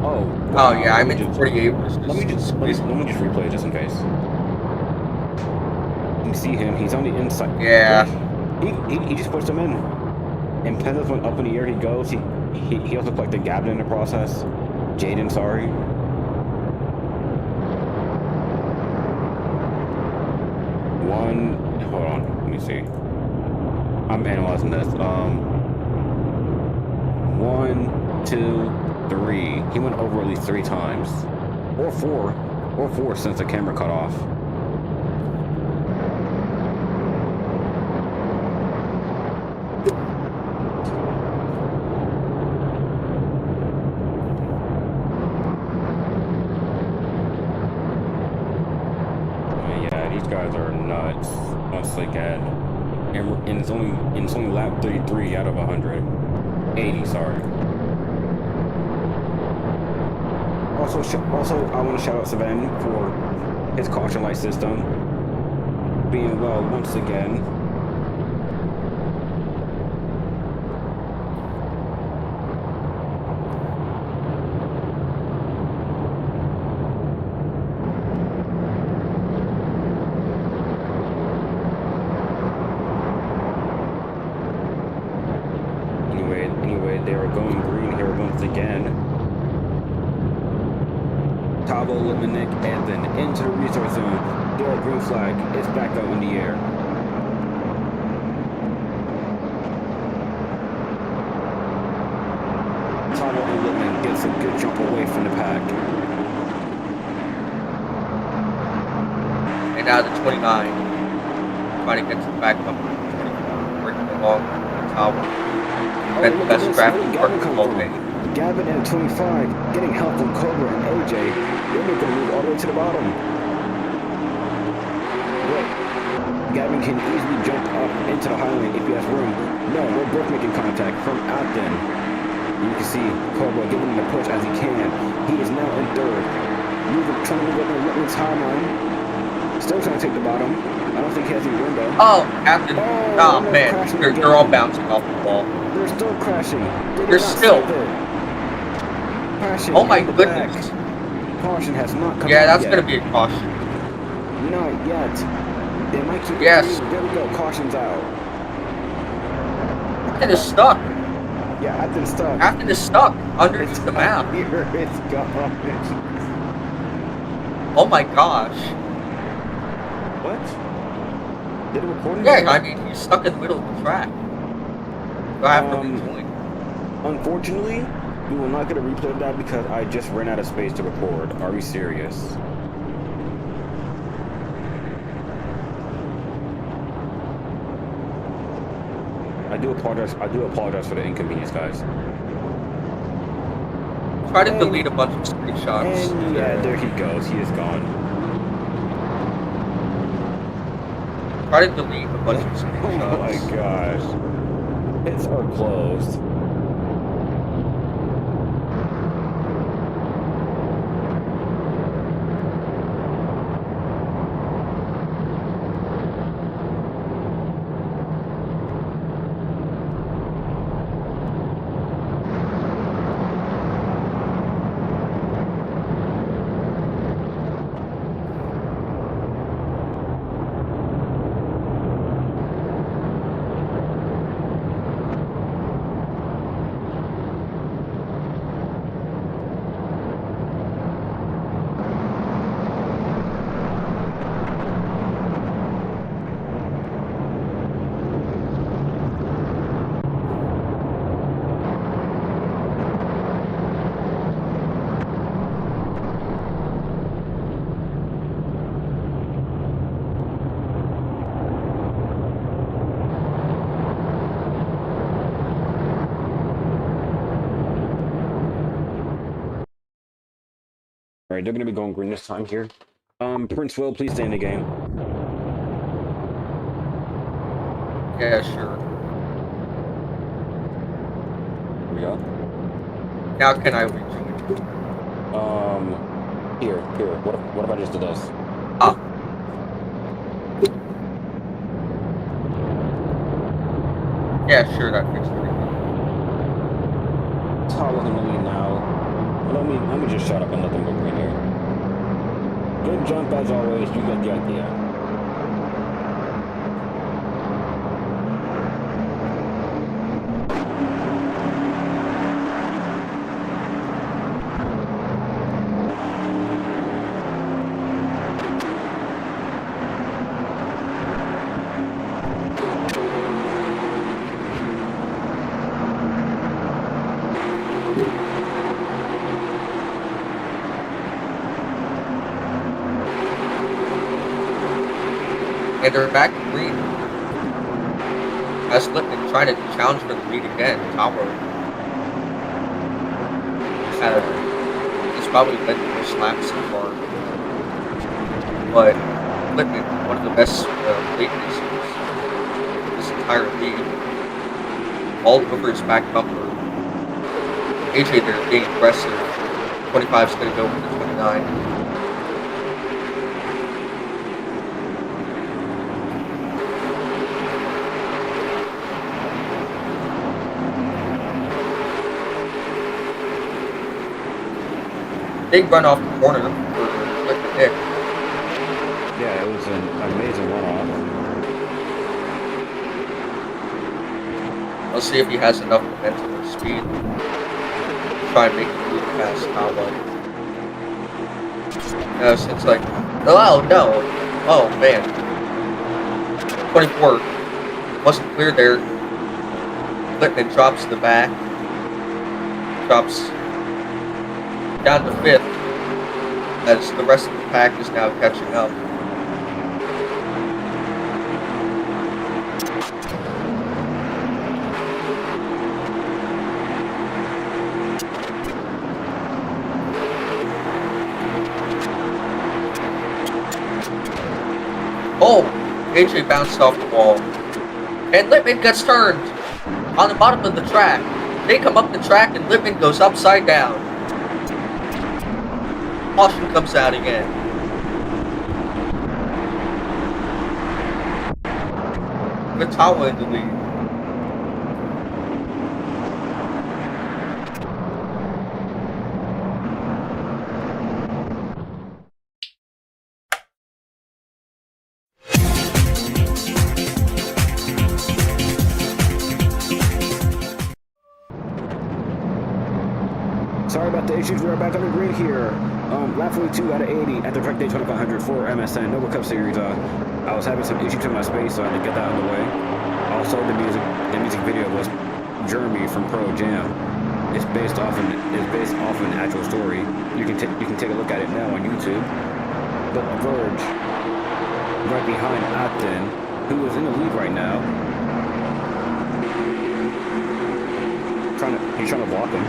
Oh. Wow. Oh yeah, I meant 48 was just. Let me just replay it just in case. You can see him. He's on the inside. Yeah. He just pushed him in. And Pentos went up in the air. He goes. He also collected Gavin in the process. Jaden, sorry. Hold on. Let me see. I'm analyzing this. 1, 2, 3. He went over at least 3 times, or 4 since the camera cut off. Guys are nuts. Once again, and it's only lap 33 out of 100. 80, sorry. Also, I want to shout out Savan for his caution light system being well once again. They are going green here once again. Tavo, Liminik, and then into the resource zone. Their green flag is back out in the air. Tavo and Liminik gets a good jump away from the pack. And now the 29, trying to get to the back up. Working along the tower. The best graphic Gavin and 25 getting help from Cobra and AJ. They're going to move all the way to the bottom. But Gavin can easily jump up into the highway if he has room. No, we're both making contact from out then. You can see Cobra giving him a push as he can. He is now in third. trying to move up in Whitman's high line. Still trying to take the bottom. I don't think he has any room though. Oh, Captain. Oh, Oh, they're man. crashing They're again. all bouncing off the wall. They're still crashing. They're still. Crashing. Oh my in the goodness. back. Caution has not come Yeah, out that's yet. gonna be a caution. Not yet. They might keep. Yes. There we go. Caution's out. Captain is stuck. Yeah, Captain stuck. Captain is stuck underneath the map. Here it's gone. Oh my gosh. What? Did it record? Yeah, I mean, he's stuck in the middle of the track. Do I have to rejoin? Unfortunately, we will not get a replay of that because I just ran out of space to record. Are we serious? I do apologize for the inconvenience, guys. Try to delete a bunch of screenshots. And yeah, there he goes. He is gone. Try to delete a bunch of Oh screenshots. my gosh. Pits are closed. Alright, they're gonna be going green this time here. Prince Will, please stay in the game. Yeah, sure. Here we go. Now can I rejoin? Here. What if I just did this? Ah. Yeah, sure, that fixed everything. I'll let them lead now. Let me just shut up and let them go green here. Good jump as always, you get the idea. And they're back to green. As Lipton trying to challenge for the lead again. Tower. He's probably led the most laps so far. But Lipton, one of the best late racers this entire league. All over his back bumper. AJ, they're being aggressive. 25 is going to go for the 29. Big run off the corner for Nick. Yeah, it was an amazing runoff. Let's see if he has enough momentum or speed to try and make it move past Cowboy. No, so it's like, oh no, oh man. 24 wasn't clear there. Littman drops the back, drops down to 5th, as the rest of the pack is now catching up. Oh! AJ bounced off the wall. And Lippman gets turned on the bottom of the track. They come up the track and Lippman goes upside down. Caution comes out again. Matawa in the lead. Sorry about the issues. We are back on the grid here. Lap 42 out of 80 at the Direct Daytona 500 for MSN Nova Cup Series. I was having some issues with my space, so I had to get that out of the way. Also, the music video was Jeremy from Pro Jam. It's based off an actual story. You can take a look at it now on YouTube. But Verge, right behind Upton, who is in the lead right now, he's trying to block him.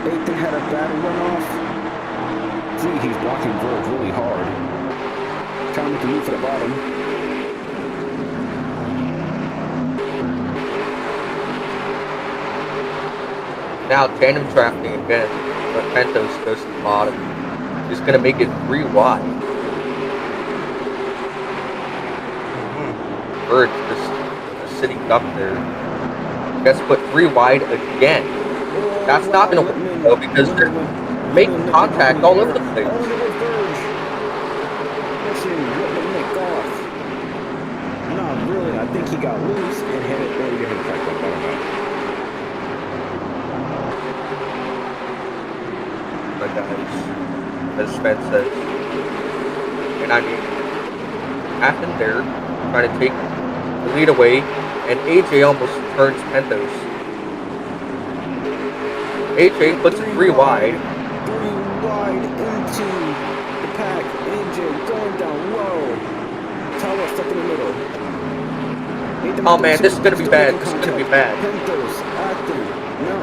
Ethan had a bad runoff. See, he's blocking Verge really hard. Trying to make a move for the bottom. Now tandem trafficking again, but Pentos goes to the bottom. He's going to make it 3 wide. Verge just sitting up there. Gets put 3 wide again. That's not going to work though because they're making contact all over the place. Not really. I think he got loose and hit it. Or you hit it back up. But guys, as Spence says, and I mean, Afton there trying to take the lead away, and AJ almost turns Pentos. AJ puts it 3 wide. 3 wide into the pack. AJ going down low. Tyler stuck in the middle. Oh man, this is gonna be bad. This is gonna be bad. Pentos, Acton, now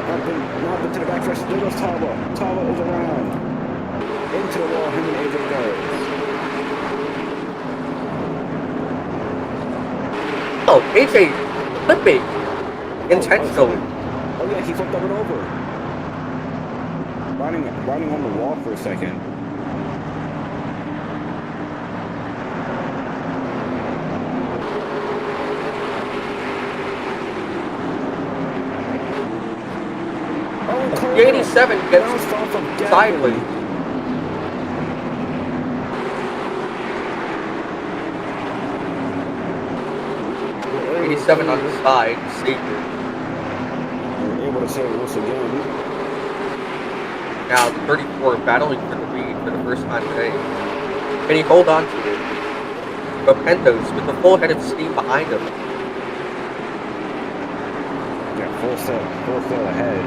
up into the back stretch. There goes Tyler. Tyler is around. Into the wall, him and AJ goes. Oh, AJ flipping intentionally. Oh yeah, he flipped over and over. Riding on the wall for a second. The 87 gets sideways. 87 on the side, saved it. We're able to save once again. Now the 34 battling for the lead for the first time today. Can he hold on to it? But Pentos with the full head of steam behind him. Yeah, full set ahead.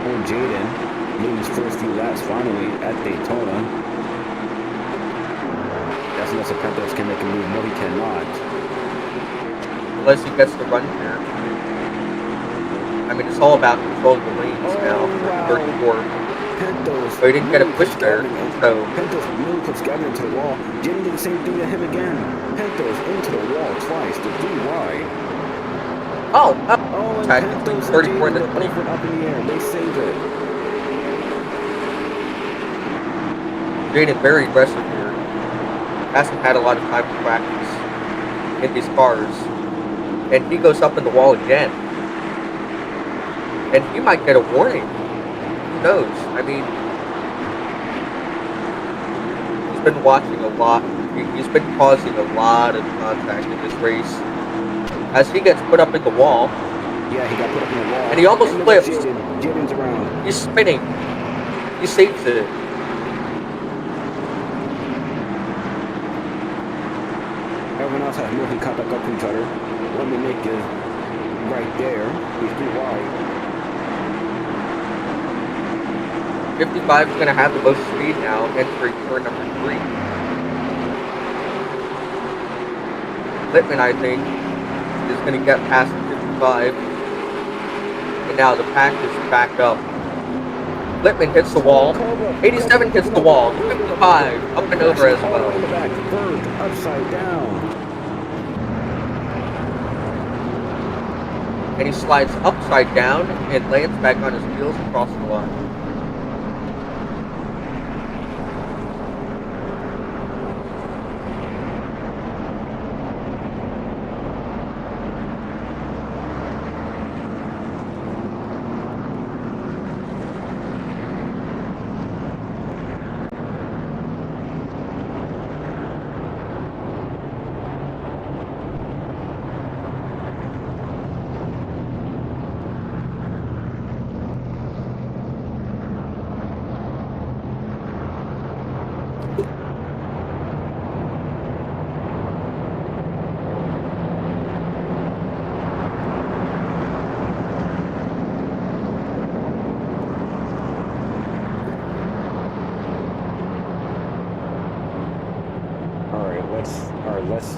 Poor Jaden made his first few laps finally at Daytona. That's unless the Pentos can make a move. No, he cannot. Unless he gets the run here. I mean, it's all about controlling the lanes now for 34. Pentos. But he didn't get a push there, so... Pentos really puts Gavin into the wall. Jaden did the same thing to him again. Pentos into the wall twice. The DY. Oh, and technically Pentos 34 in the and 20. Jaden up in the air. They save it. Jaden very aggressive here. Hasn't had a lot of time to practice in these cars. And he goes up in the wall again. And he might get a warning. Who knows? I mean, he's been watching a lot. He's been causing a lot of contact in this race. As he gets put up in the wall. Yeah, he got put up in the wall. And he almost flips. Jaden's around. He's spinning. He saves it. Everyone else has moving caught back up to each other. Let me make it right there. He's too wide. 55 is going to have the most speed now, entering turn number 3. Littman, I think, is going to get past 55. And now the pack is back up. Littman hits the wall. 87 hits the wall. 55 up and over as well. In the back, Berg upside down. and he slides upside down and lands back on his wheels across the line.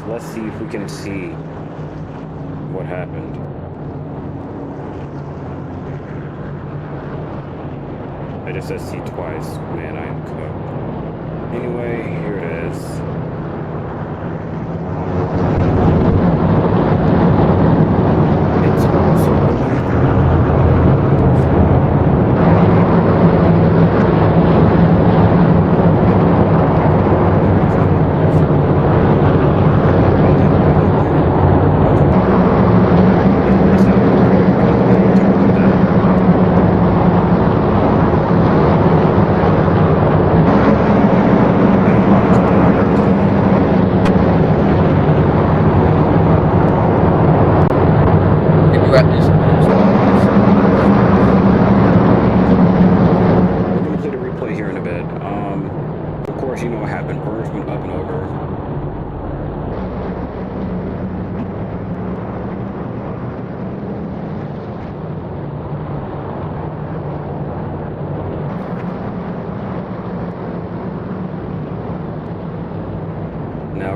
Let's see if we can see what happened. I just said see twice. Man, I am cooked. Anyway, here it is. It's also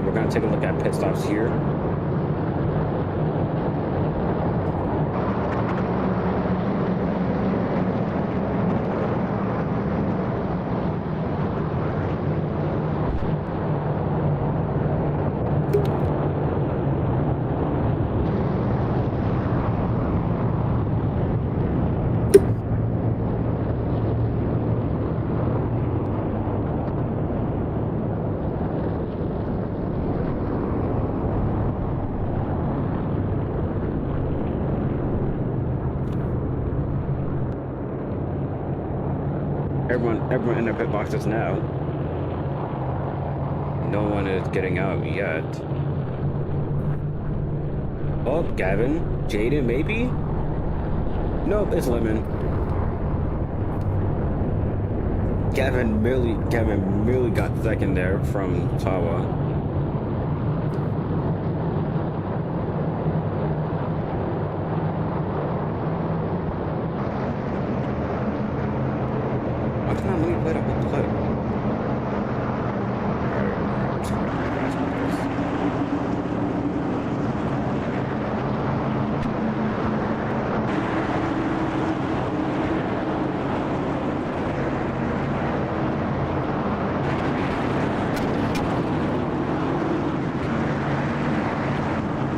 we're going to take a look at pit stops here. Everyone in their pit boxes now. No one is getting out yet. Oh, Gavin, Jaden, maybe? Nope, it's Lemon. Gavin merely got second there from Tawa. Let me play the whole clip.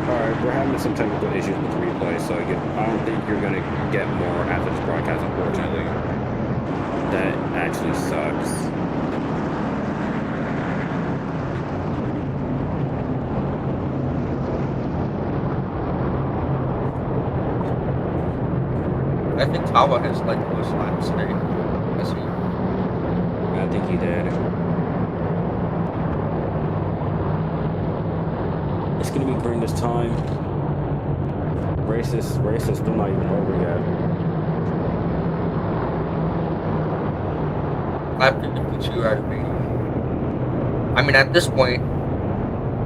Alright, we're having some technical issues with the replay, so I don't think you're going to get more after this broadcast, unfortunately. That actually sucks. I think Tawa has like the most laps today. I think he did. It's gonna be during this time. Race is still not even over yet. Lap 52 out of 80. I mean, at this point,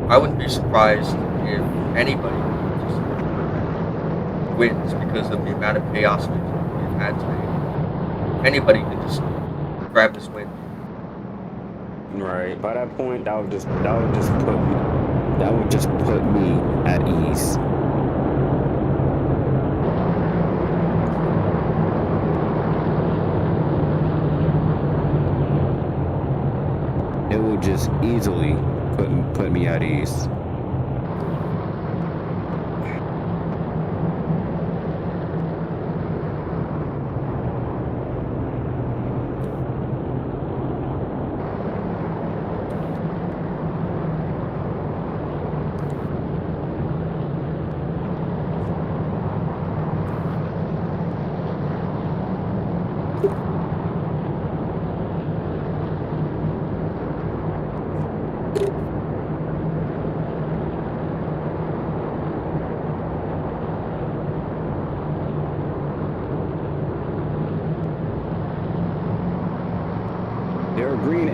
I wouldn't be surprised if anybody just wins because of the amount of chaos we've had today. Anybody could just grab this win. Right. By that point, that would just put me at ease. It would just easily put me at ease.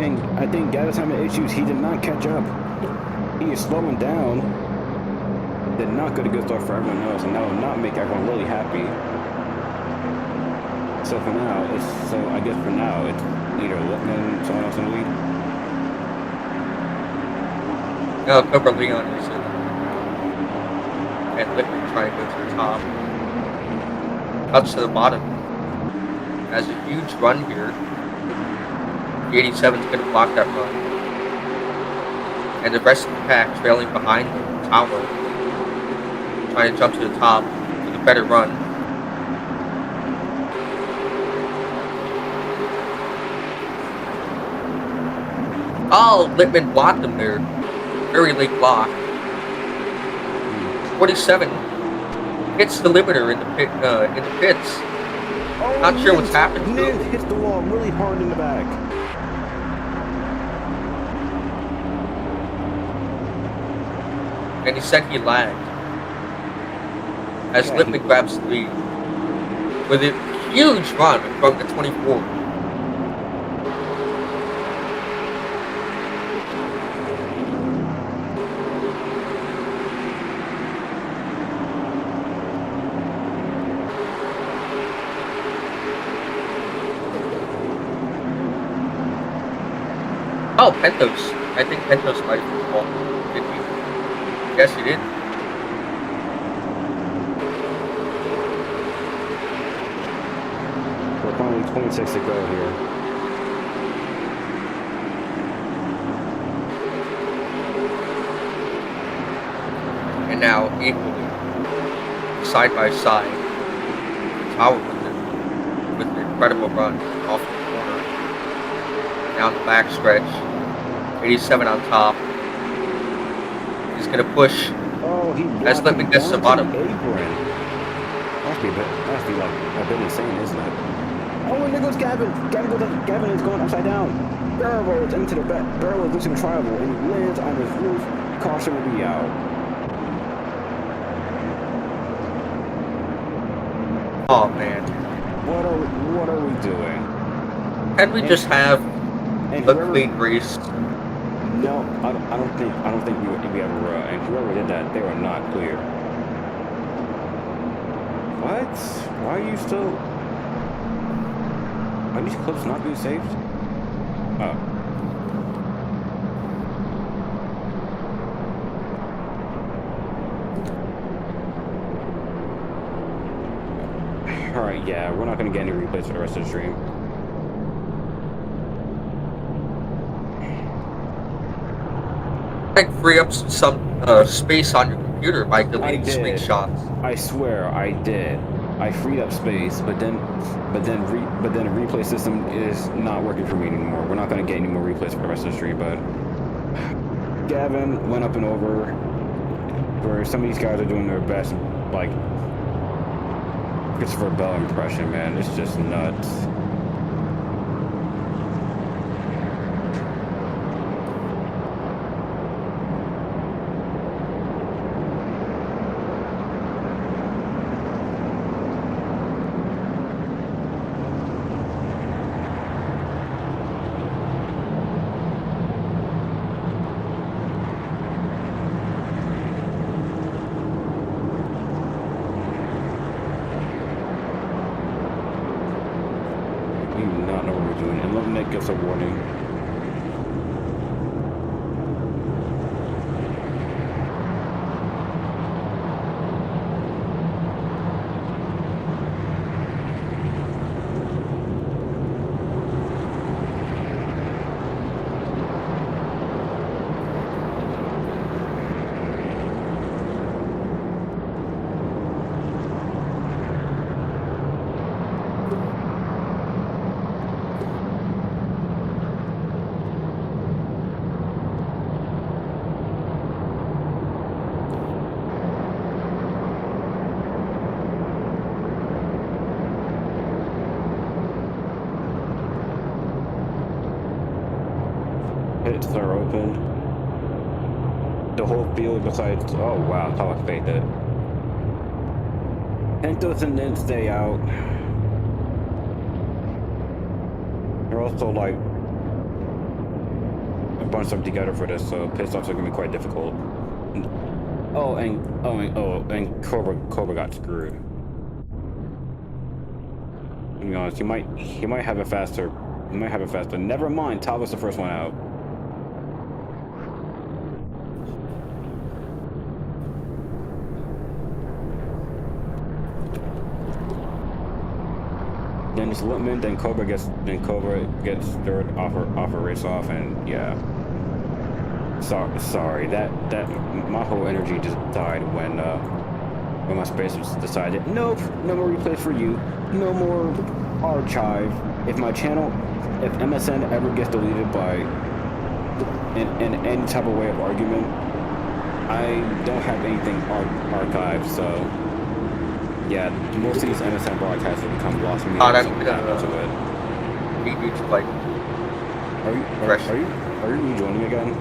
And I think Gavin's having issues. He did not catch up. He is slowing down. Did not get a good start for everyone else, and that will not make everyone really happy. So for now, I guess for now, it's either Lippman, someone else in the lead. No, Cobra Leon is in. And Lippman trying to go to the top. Cuts to the bottom. Has a huge run here. The 87 is going to block that run. And the rest of the pack trailing behind the tower. Trying to jump to the top with a better run. Oh, Lippman blocked him there. Very late block. 47 hits the limiter in the pits. Oh, Not sure what's happened to Ned him. hits the wall really hard in the back. And he said he lagged. As Lippman grabs the lead. With a huge run from the 24. Oh, Pentos. I think Pentos might have been wrong. Did he? Yes, he did. We're only 26 to go here. And now equally, side by side, Tower with an incredible run off the corner, down the back stretch, 87 on top. He's gonna push Oh, he as Lippman gets to the bottom. Must be like a bit insane, isn't it? Oh, and there goes Gavin. Gavin is going upside down. Barrel rolls into the back. Barrel is losing travel and he lands on his roof. Caution will be out. Oh man, What are we doing? can we just have And a whoever- clean race? No, I don't think we ever will. And whoever did that, they were not clear. What? Why are you still? Are these clips not being saved? Oh. All right, yeah, we're not gonna get any replays for the rest of the stream. Like free up some space on your computer by deleting did. screenshots. I swear I did. I freed up space, but then the replay system is not working for me anymore. We're not gonna get any more replays for the rest of the stream, but Gavin went up and over where some of these guys are doing their best, like Christopher Bell impression, man. It's just nuts. We do not know what we're doing. And Nick gives a warning. Pits are open. The whole field besides, oh wow, how I faked it. Pentos and then stay out. They're also like bunch of stuff together for this, so pit stops are gonna be quite difficult. And Cobra got screwed. To be honest, he might have it faster. He might have it faster. Never mind, Tal was the first one out. Then it's Littman, then Cobra gets third off a race off, and yeah. Sorry, that my whole energy just died when my space was decided. Nope, no more replays for you. No more archive. If MSN ever gets deleted by in any type of way of argument, I don't have anything archived, so yeah, most of these MSN broadcasts will become lost media. Oh, that's to it. Need you to like. Are you rejoining me again?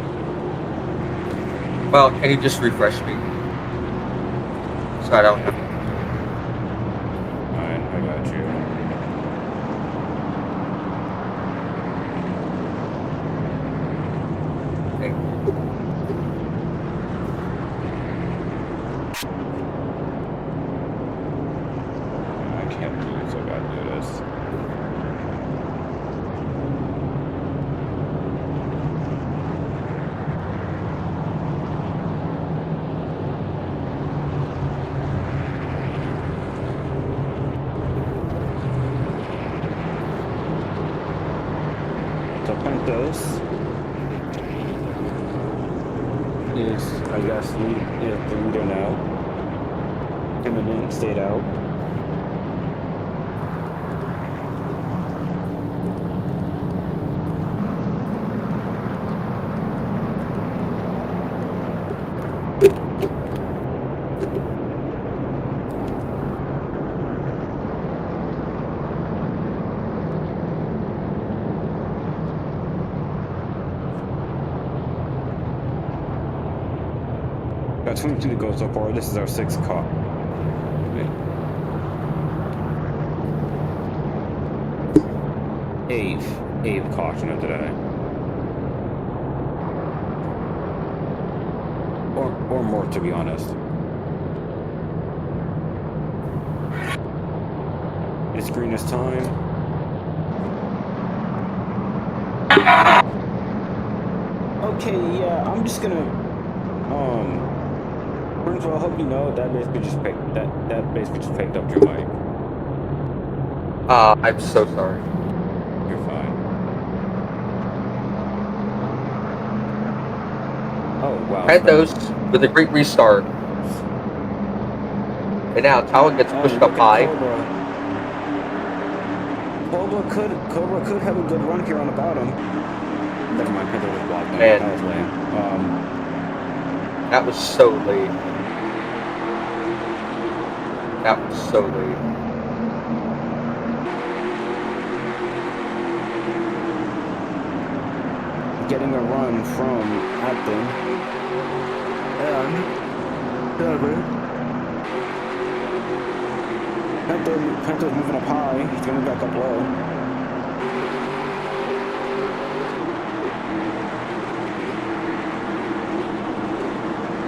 Well, can you just refresh me? So I don't have. Alright, I got you. Okay. I can't do this, I gotta do this. So Pentos is, I guess, is the leader now. Him and Link stayed out. Got 22 to go so far. This is our 6th car. Eighth caution of today. Or more, to be honest. It's green this time. Okay, yeah, I'm just gonna First of all, I hope you know that basically just picked up your mic. I'm so sorry. You're fine. Oh wow. Pentos with a great restart. And now Talon gets pushed up high. Cobra could have a good run here on the bottom. Never mind, Pentos was blocked. Man. That was lame. That was so late. That was so late. Getting a run from Upton. And Pentos moving up high. He's going back up low.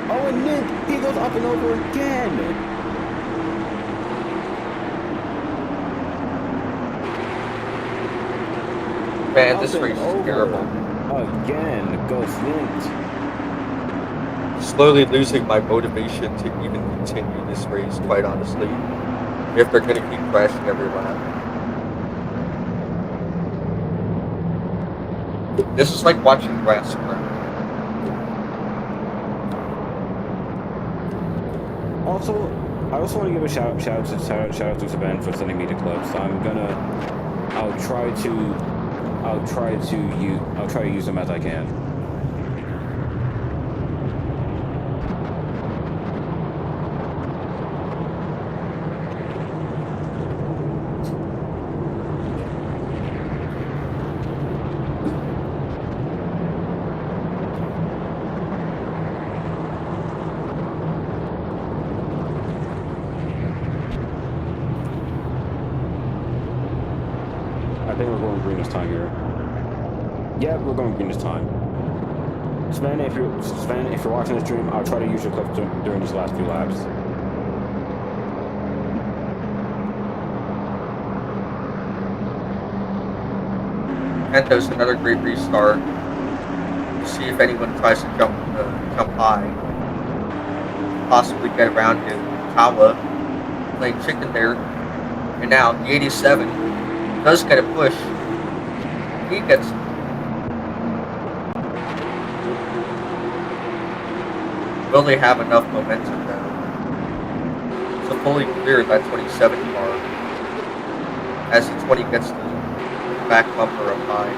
Oh, and then he goes up and over again. Man, this race is terrible. Again, Ghost Linked. Slowly losing my motivation to even continue this race, quite honestly. If they're gonna keep crashing every lap. This is like watching grass grow. Also, I also want to give a shout out to Saban for sending me to clubs. So I'll try to use them as I can. I think we're going green this time here. Yeah, we're going green this time. Sven, if you're watching the stream, I'll try to use your clip during these last few laps. And there's another great restart. See if anyone tries to jump high. Possibly get around him. Kawa playing chicken there. And now the 87 does get a push. He gets. Will they have enough momentum now to fully clear that 27 car as the 20 gets the back bumper up high?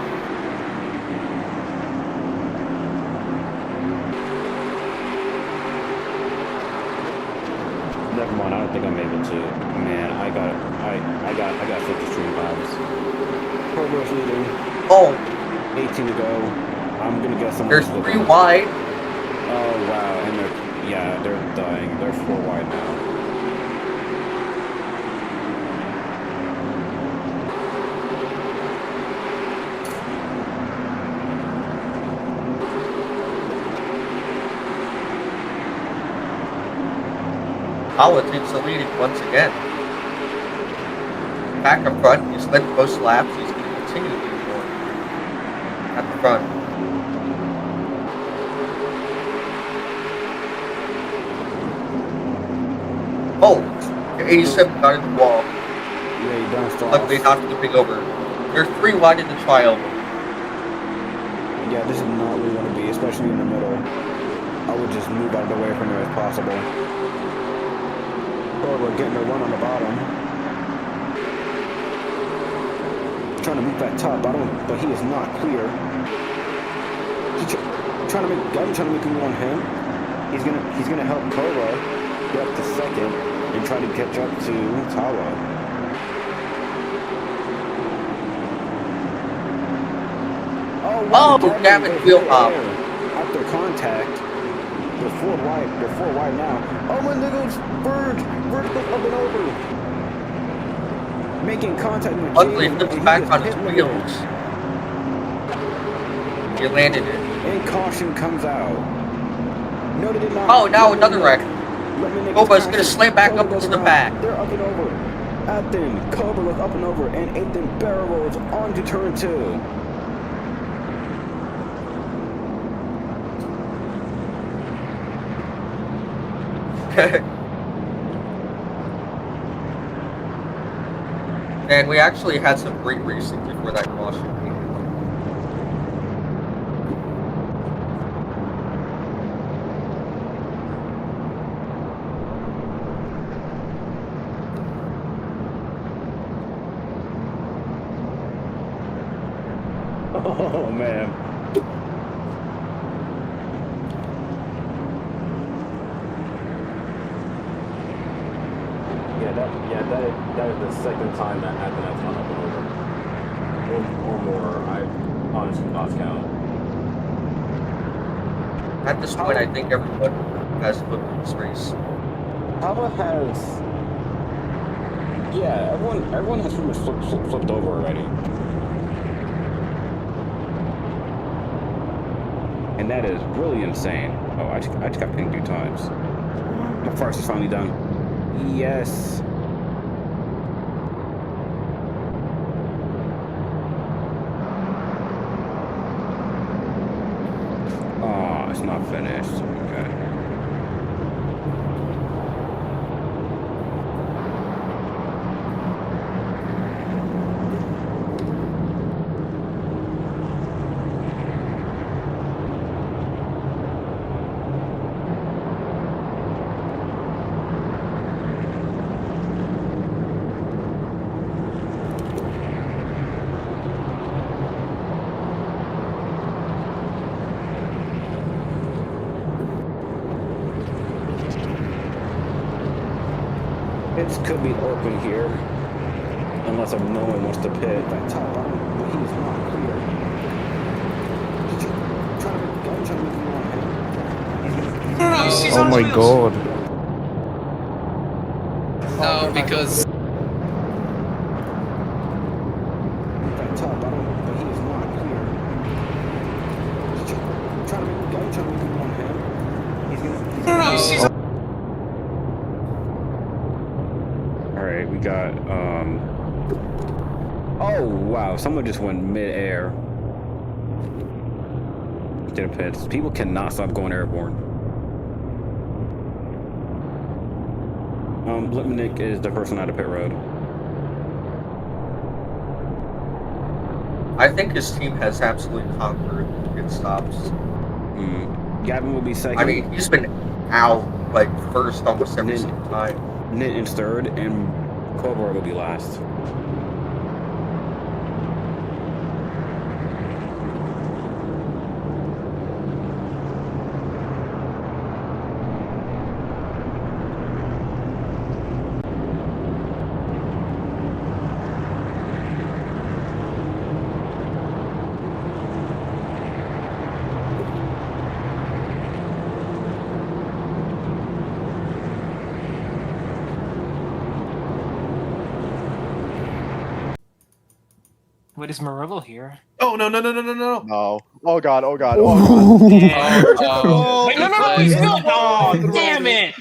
Never mind, I don't think I'm able to. Man, I got 50 stream vibes. Turbo's leading. Oh, 18 to go. I'm gonna guess someone. there's 3 wide. Oh wow, and they're dying. They're 4 wide now. Kawa takes the lead once again. Back up front, he's led most laps. He's going to continue to lead more at the front. Oh, the 87 got in the wall. Yeah, he bounced off. Luckily not flipping over. They're 3 wide in the trial. Yeah, this is not where we want to be, especially in the middle. I would just move out of the way from there as possible. Oh, we're getting a run on the bottom. Trying to move that top bottom, but he is not clear. I'm trying to make a move on him. He's gonna help Cobra get up to second and try to catch up to Tawa. Oh, damn it, wheel hop. After contact, they're 4 wide. They're 4 wide now. Oh, and there goes Verge goes up and over, making contact with Luckily, Jalen, flips and he back is on his pit wheels. He landed it. and caution comes out. No, they did not. Oh, now another wreck. Koba's Koba's gonna slam back up into the back. They're up and over. Athen, Cobra was up and over, and Athen barrel rolls onto turn 2. And we actually had some great racing before that caution came in. Oh man. That is the second time that Athen has gone up and over. Or more. I honestly lost count. At this point, I think everyone has flipped in this race. Tawa has. Yeah, everyone has pretty much flipped over already. And that is really insane. Oh, I just got pinged 2 times. My farce is finally done. Yes. Oh, it's not finished. Okay. Pits could be open here, unless no one wants to pit that top bottom, but he's not clear. I'm trying to make him on him. Oh my god. No, because That top bottom, but he is not clear. I'm trying to Alright, we got, oh, wow, someone just went mid-air. Did a pits. People cannot stop going airborne. Lipnick is the person out of pit road. I think his team has absolutely conquered pit stops. Gavin will be second. I mean, he's been out like first almost every single time. Nit is third, and Cobra will be last. What is Murillo here? Oh no. No. Oh god. Oh god. Oh god. Wait, no, he's still. Oh, damn it!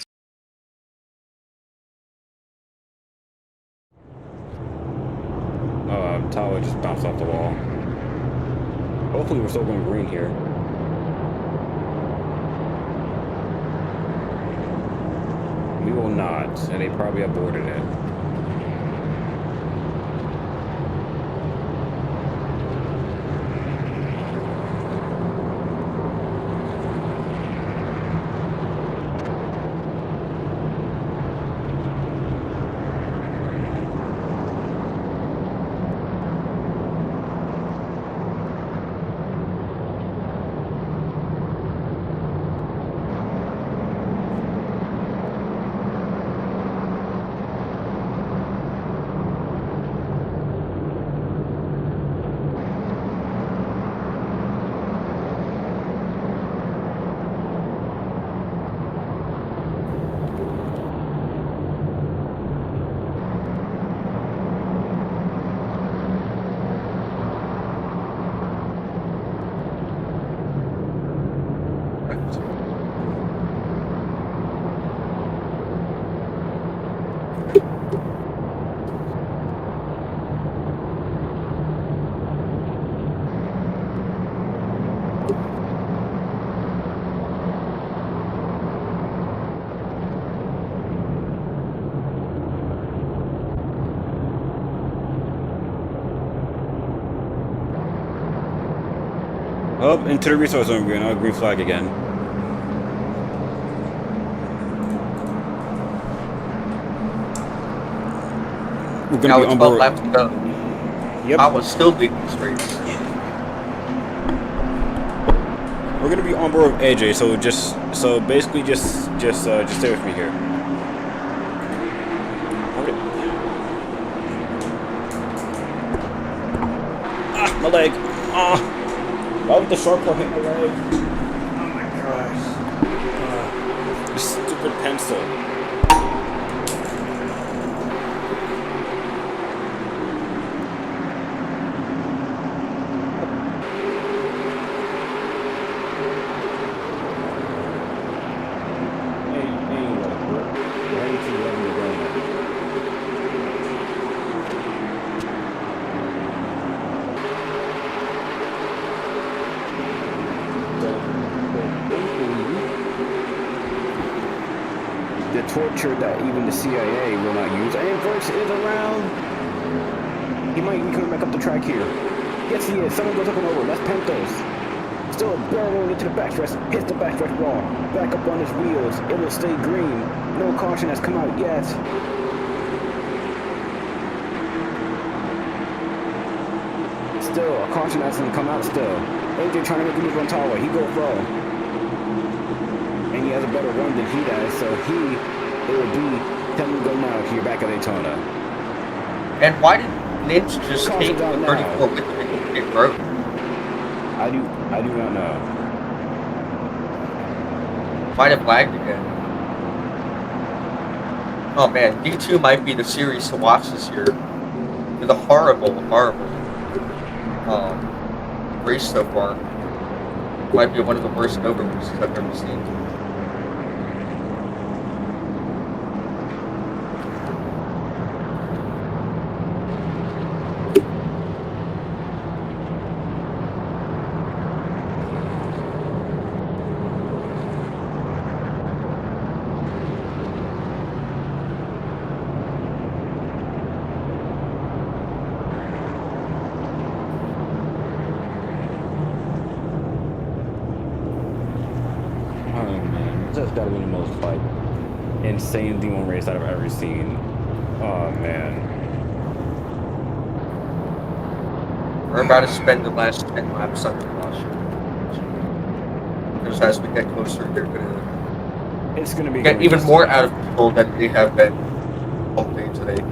Tower just bounced off the wall. Hopefully we're still going green here. We will not, and they probably aborted it. Up into the resource zone, green flag again. We're gonna Now be it's on 12 board. laps to go. Yep. I was still leading this race. We're gonna be on board with AJ, so basically just stay with me here. Ah, my leg. Ah. Why would the shark claw hit my leg? Oh my gosh. This stupid pencil. The torture that even the CIA will not use. And Verse is around. He might be coming back up the track here. Yes, he is. Someone goes up and over. That's Pentos. Still barreling into the backstretch. Hits the backstretch wall. Back up on his wheels. It will stay green. No caution has come out yet. Still, a caution hasn't come out still. AJ trying to make a move on Tawa. He goes low. And he has a better run than he does, so it will be tell me go now here back at Daytona. And why did Ninja just Caution's take the out now. 34 with him in pit road? I do not know. Might have lagged again. Oh man, D2 might be the series to watch this year. With a horrible race so far. Might be one of the worst Nova races I've ever seen. insane D1 race that I've ever seen. Oh man. We're about to spend the last 10 laps under caution. Because as we get closer, they're gonna It's gonna be get even more out of control than they have been all day today.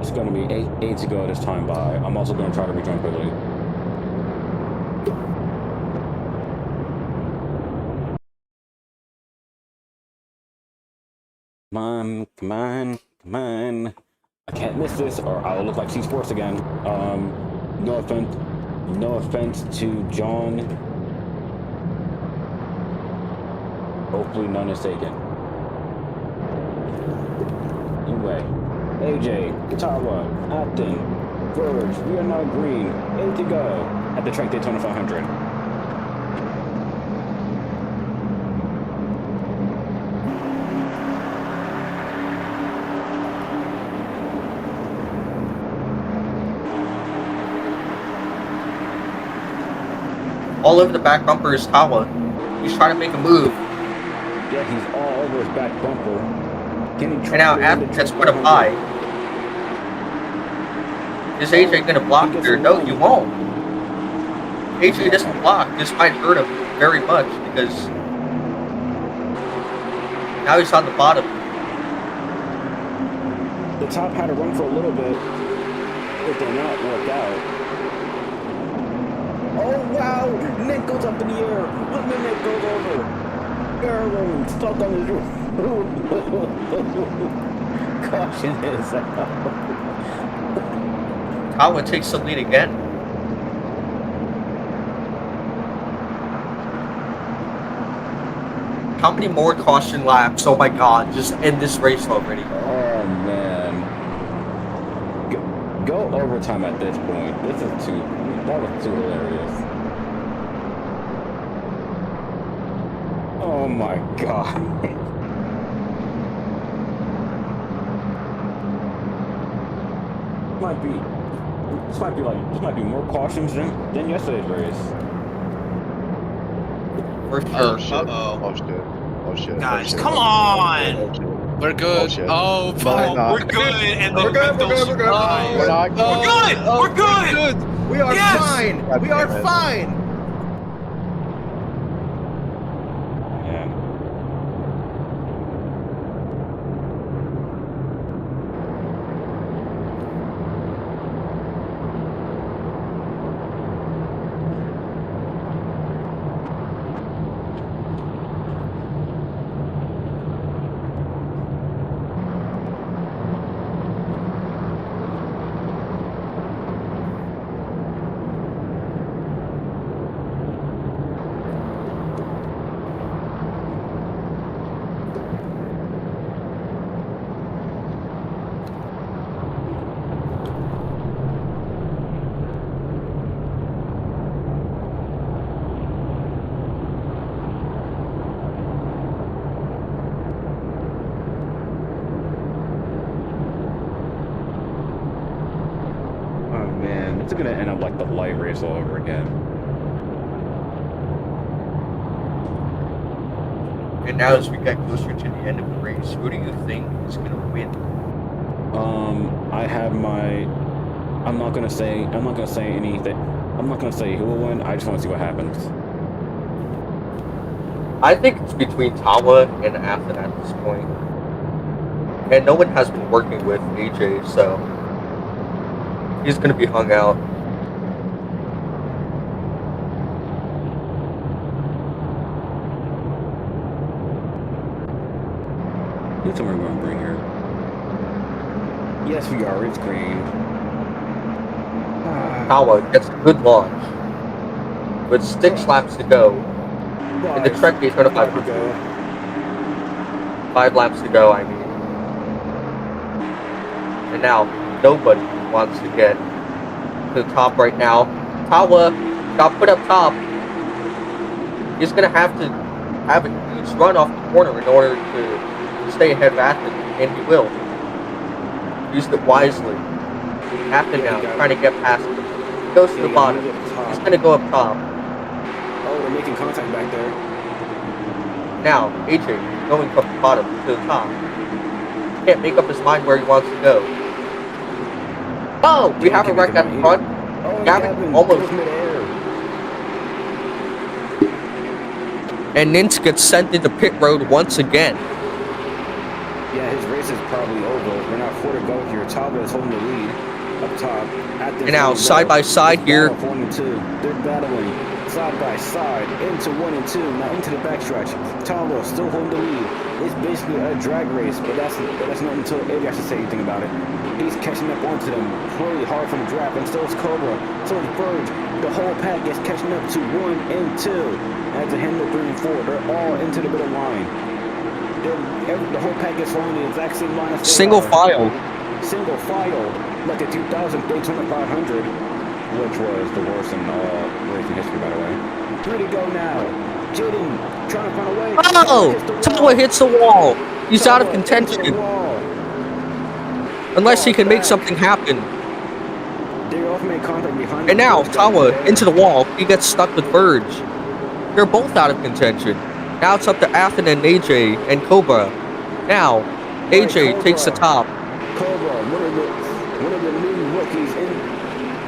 It's gonna be eight to go this time by. I'm also gonna try to rejoin quickly. Come on, come on, come on. I can't miss this or I'll look like C Sports again. No offense to John. Hopefully none is taken. Anyway, AJ, Tawa, Upton, Verge, we are now green. 8 to go at the track Daytona 500. All over the back bumper is Tawa. He's trying to make a move. Yeah, he's all over his back bumper. Can he try And now to App gets put up high. Is AJ gonna block here? No, you won't. AJ doesn't block. This might hurt him very much because now he's on the bottom. The top had to run for a little bit. It did not work out. Oh wow! Nick goes up in the air. Look at Nick goes over. Arrow stuck on his roof. Caution is out. Tawa takes the lead again. How many more caution laps? Oh my god, just end this race already. Oh man. Go overtime at this point. That was too hilarious. Oh my god. This might be more cautions than yesterday's race. For sure. Oh shit. Uh-oh. Oh shit. Oh shit. Guys, oh, shit. come on! Oh, shit. We're good. shit. Oh, No, fuck. no. We're good, and We're then good, we're good, we're good. We're not We're good! We're good! We are Yes! fine. God We are damn it. fine. Yeah. Man, it's gonna end up like the light race all over again. And now as we get closer to the end of the race, who do you think is gonna win? I have my. I'm not gonna say anything. I'm not gonna say who will win. I just want to see what happens. I think it's between Tawa and Athen at this point. And no one has been working with AJ, so he's gonna be hung out. Who told me we're going to bring here? Yes, we are. It's green. Kawa gets a good launch. With 6 laps to go. In the Trek Daytona 500. 5 laps to go, I mean. And now, nobody wants to get to the top right now. Kawa got put up top. He's going to have a huge run off the corner in order to stay ahead of Athen, and he will. Used it wisely. Athen now, trying to get past him. He goes to the bottom. He's going to go up top. Oh, they're making contact back there. Now, AJ going from the bottom to the top. Can't make up his mind where he wants to go. Oh, we have a wreck at the front. Gavin almost. And Nintz gets sent into pit road once again. Yeah, his race is probably over. We're not 4 to go here. Tava is holding the lead up top. And now, side by side here. 1 and 2. They're battling side by side into 1 and 2. Now into the backstretch. Tava still holding the lead. It's basically a drag race, but that's not until AJ has to say anything about it. He's catching up onto them really hard from the draft, and so is Cobra, so is Verge. The whole pack is catching up to 1 and 2. As the handle 3 and 4, they're all into the middle line. The whole pack is following the exact same line. Single file. Single file, like the 2000 Daytona 500, which was the worst in all racing history, by the way. 3 to go now. Jaden trying to find a way. Oh! Tawa hits the wall. He's out of contention. Unless he can make something happen. And now, Tawa into the wall. He gets stuck with Verge. They're both out of contention. Now it's up to Athen and AJ and Cobra. Now, AJ takes the top. Cobra, one of the new rookies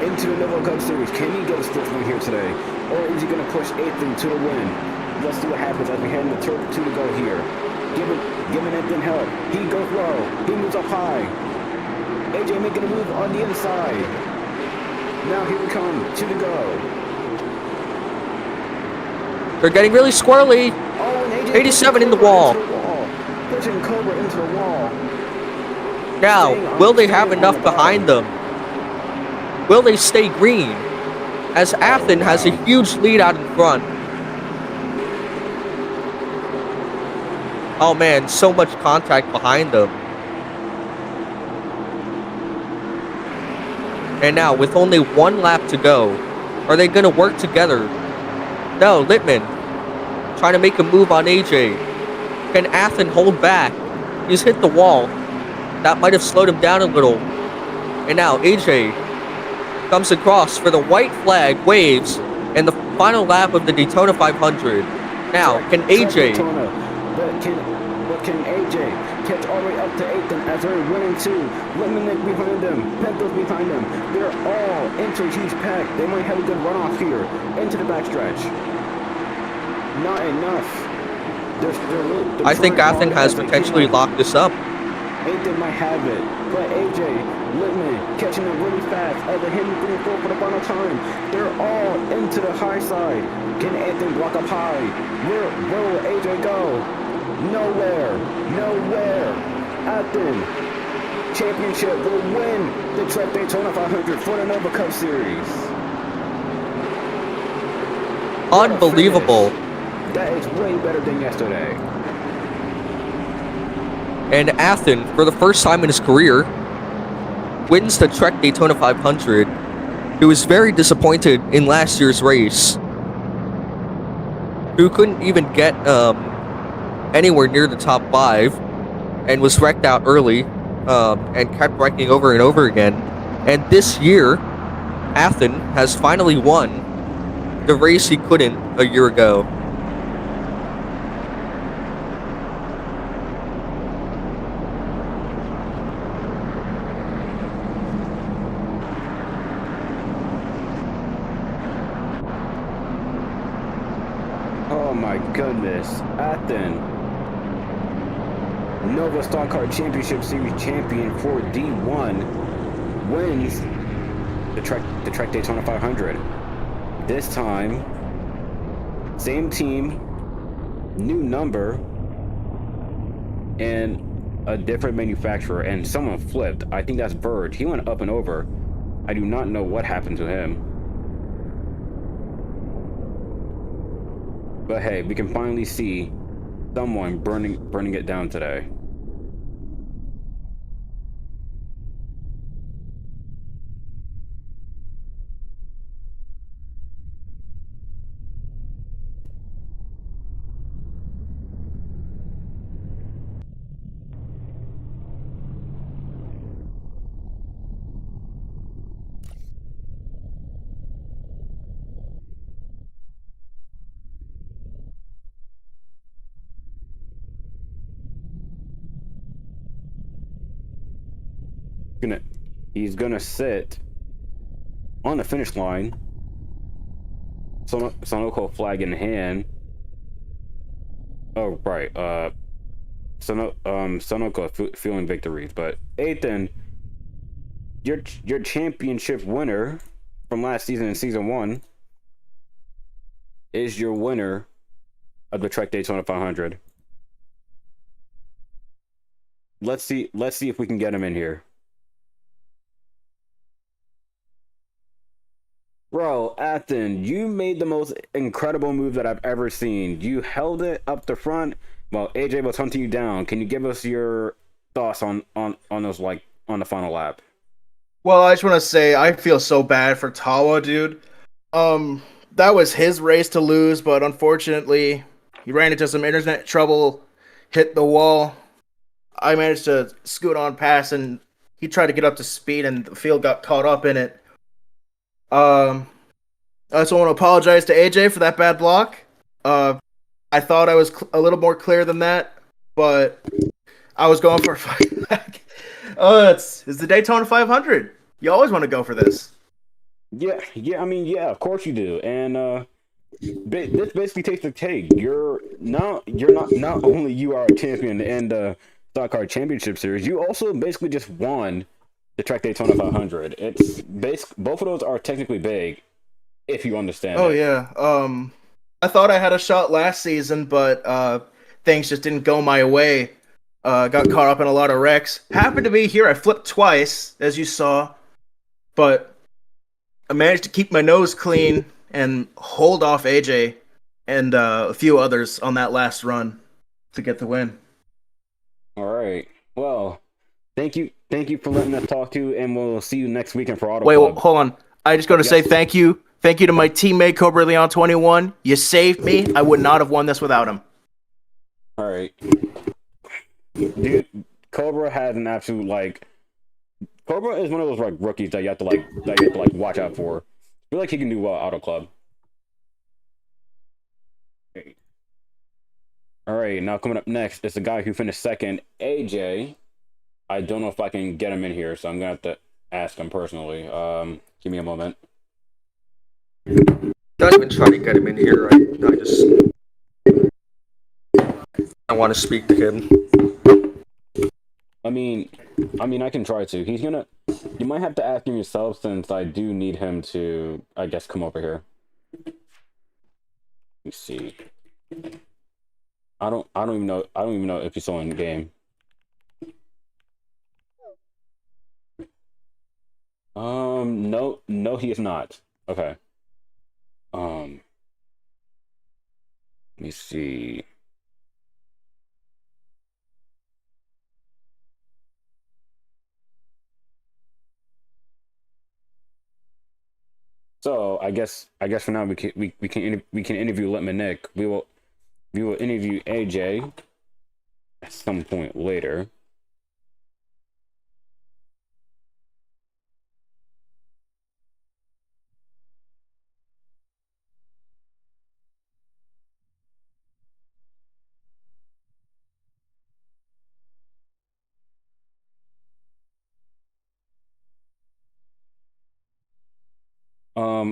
into the Novo Cup Series. Can he get a stiff win here today? Or is he going to push Athen to the win? Let's see what happens as we head into turn 2 to go here. Giving Athen help. He goes low. He moves up high. AJ making a move on the inside. Now here we come. 2 to go. They're getting really squirrely. 87 in the wall. Pushing Cobra into the wall. Now, will they have enough behind them? Will they stay green? As Athen has a huge lead out in front. Oh man, so much contact behind them. And now, with only 1 lap to go, are they going to work together? No, Littman trying to make a move on AJ. Can Athen hold back? He's hit the wall. That might have slowed him down a little. And now AJ comes across for the white flag, waves, and the final lap of the Daytona 500. Now, can AJ... Can AJ catch all the way up to Athen as they're winning 2? Littman behind them, Pentos behind them. They're all into a huge pack. They might have a good runoff here into the backstretch. Not enough. They're I think Athen has potentially locked this up. Athen might have it, but AJ, Littman catching them really fast as they hit 3 and 4 for the final time. They're all into the high side. Can Athen block up high? Where will AJ go? Nowhere. Athen championship will win the Trek Daytona 500 for the Nova Cup Series. Unbelievable. That is way better than yesterday. And Athen, for the first time in his career, wins the Trek Daytona 500. He was very disappointed in last year's race. Who couldn't even get anywhere near the top 5 and was wrecked out early and kept wrecking over and over again. And this year, Athen has finally won the race he couldn't a year ago. Oh my goodness, Athen, Nova Stock Car Championship Series champion for D1, wins the Trek Daytona 500. This time, same team, new number, and a different manufacturer, and someone flipped. I think that's Bird. He went up and over. I do not know what happened to him. But hey, we can finally see someone burning it down today. He's gonna sit on the finish line. Sonoko flag in hand. Oh right, Sonoko feeling victories, but Ethan, your championship winner from last season in season 1 is your winner of the Trek Daytona 500. Let's see if we can get him in here. Bro, Athen, you made the most incredible move that I've ever seen. You held it up the front while AJ was hunting you down. Can you give us your thoughts on those, like, on the final lap? Well, I just want to say I feel so bad for Tawa, dude. That was his race to lose, but unfortunately, he ran into some internet trouble, hit the wall. I managed to scoot on past, and he tried to get up to speed, and the field got caught up in it. I also want to apologize to AJ for that bad block. I thought I was a little more clear than that, but I was going for a fight back. It's the Daytona 500. You always want to go for this. Yeah, I mean, yeah, of course you do. And this basically takes the cake. You're not only you are a champion in the Stock Car Championship Series, you also basically just won the Trek Daytona 500. It's both of those are technically big, if you understand. Oh it. yeah. I thought I had a shot last season, but things just didn't go my way. Got caught up in a lot of wrecks. Happened to be here. I flipped twice, as you saw, but I managed to keep my nose clean and hold off AJ and a few others on that last run to get the win. All right. Well, thank you for letting us talk to you, and we'll see you next weekend for Auto Wait, Club. hold on. I just got to say thank you. Thank you to my teammate Cobra Leon 21. You saved me. I would not have won this without him. All right. Dude, Cobra has an absolute, Cobra is one of those rookies that you have to watch out for. I feel like he can do well at Auto Club. All right, now coming up next is the guy who finished second, AJ. I don't know if I can get him in here, so I'm gonna have to ask him personally. Give me a moment. Not even trying to get him in here. I want to speak to him. I mean, I can try to. You might have to ask him yourself, since I do need him to, I guess, come over here. Let me see. I don't even know if he's still in the game. No, he is not. Okay. Let me see. So I guess for now we can interview Litman Nick. We will interview AJ at some point later.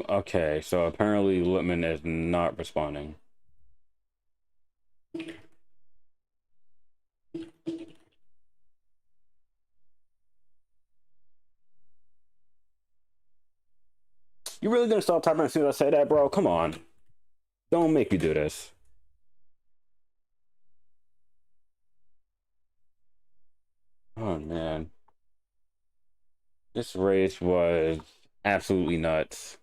Okay, so apparently Litman is not responding. You really gonna stop typing as soon as I say that, bro? Come on. Don't make me do this. Oh man, this race was absolutely nuts.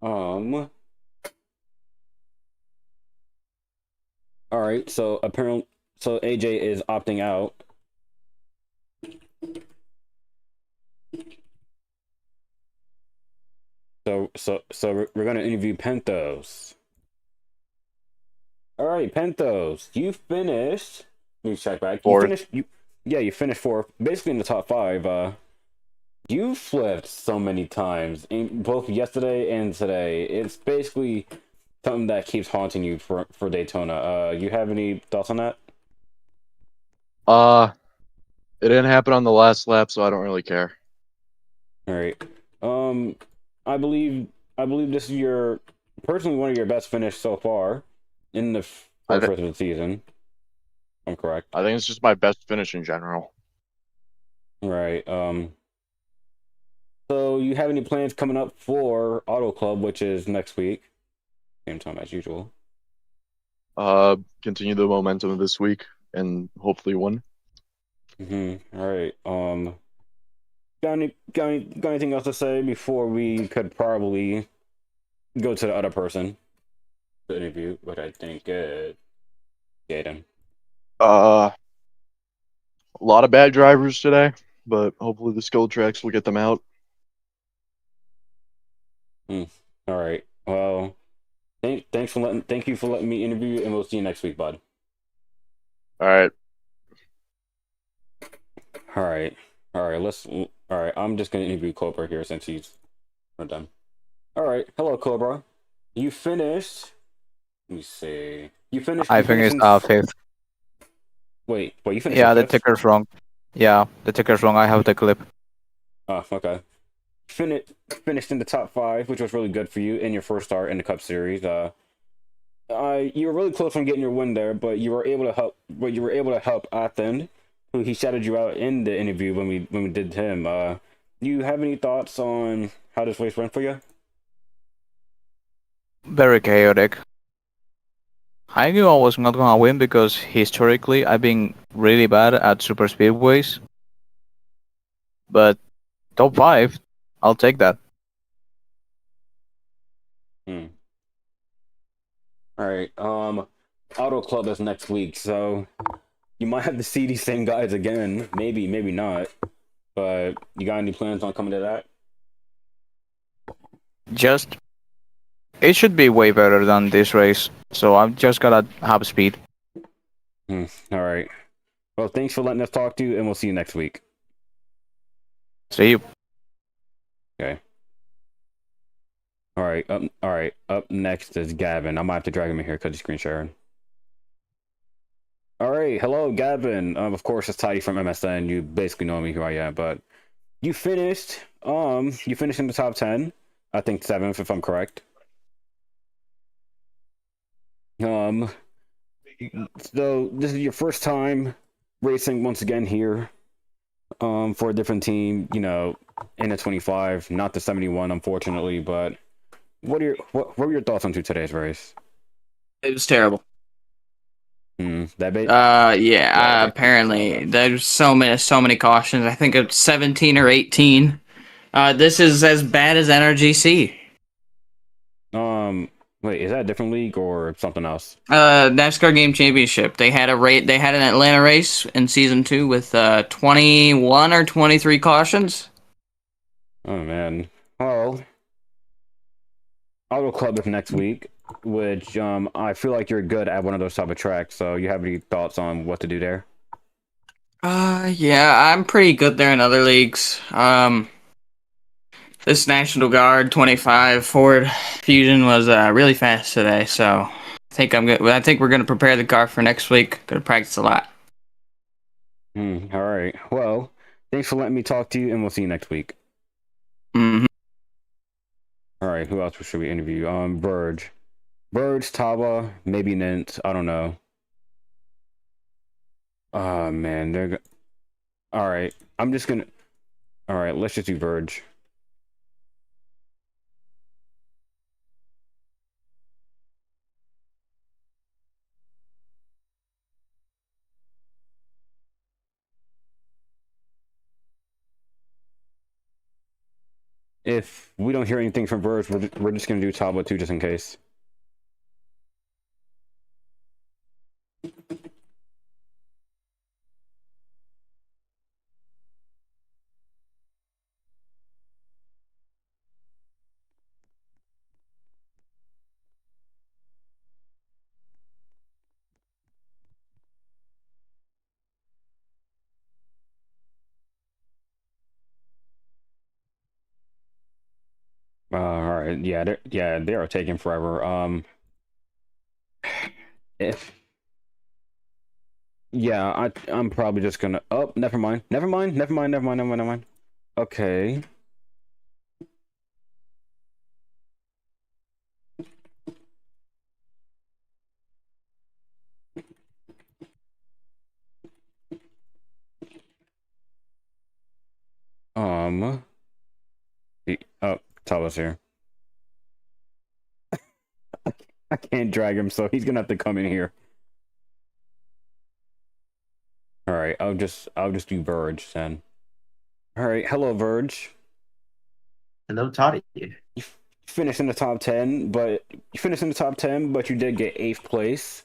Um. All right. So apparently, so AJ is opting out. So we're gonna interview Pentos. All right, Pentos, you finished. Let me check back. You Fourth. finished. You finished fourth, basically in the top five. You flipped so many times, both yesterday and today. It's basically something that keeps haunting you for Daytona. You have any thoughts on that? It didn't happen on the last lap, so I don't really care. All right. I believe this is your personally one of your best finish so far in the first race of the season. I'm correct. I think it's just my best finish in general. Right. So you have any plans coming up for Auto Club, which is next week? Same time as usual. Continue the momentum of this week and hopefully win. All right. Got anything else to say before we could probably go to the other person to interview? What I think, Gaten. A lot of bad drivers today, but hopefully the skill tracks will get them out. All right. Well, thank you for letting me interview you, and we'll see you next week, bud. All right. All right. All right. I'm just gonna interview Cobra here since he's done. All right. Hello, Cobra. You finished. Let me see. You finished. I finished fifth. Wait. You finished. Yeah, the fifth? ticker's wrong. Yeah, the ticker's wrong. I have the clip. Oh, okay. Finished in the top five, which was really good for you in your first start in the Cup Series. You were really close on getting your win there, but you were able to help. But you were able to help Athen, who he shouted you out in the interview when we did him. Do you have any thoughts on how this race went for you? Very chaotic. I knew I was not gonna win because historically I've been really bad at super speedways. But top 5, I'll take that. All right. Auto Club is next week, so you might have to see these same guys again. Maybe not. But you got any plans on coming to that? It should be way better than this race. So I'm just gotta have speed. All right. Well, thanks for letting us talk to you, and we'll see you next week. See you. Okay. All right. Up next is Gavin. I might have to drag him in here because he's screen sharing. All right. Hello, Gavin. Of course, it's Tidy from MSN. You basically know me who I am, but you finished. You finished in the top 10. I think 7th, if I'm correct. So this is your first time racing once again here. For a different team, in the 25, not the 71, unfortunately. But what were your thoughts on today's race? It was terrible. Apparently there's so many cautions. I think it's 17 or 18. This is as bad as NRGC. Wait, is that a different league or something else? NASCAR Game Championship. They had an Atlanta race in season 2 with 21 or 23 cautions. Oh man. Well, Auto Club is next week, which I feel like you're good at one of those type of tracks. So you have any thoughts on what to do there? Yeah, I'm pretty good there in other leagues. this National Guard 25 Ford Fusion was really fast today, so I think we're gonna prepare the car for next week. Gonna practice a lot. All right. Well, thanks for letting me talk to you, and we'll see you next week. Mm-hmm. All right. Who else should we interview? Verge, Taba, maybe Nint. I don't know. Oh man, all right. I'm just gonna. All right. Let's just do Verge. If we don't hear anything from Verge, we're just gonna do Taba too, just in case. All right. Yeah, they are taking forever. If yeah, I'm probably just gonna. Oh, never mind. Okay. Um. Oh, Taba's here. I can't drag him, so he's gonna have to come in here. All right. I'll just do Verge then. All right. Hello, Verge. Hello, Toddy. You finished in the top 10, but you did get 8th place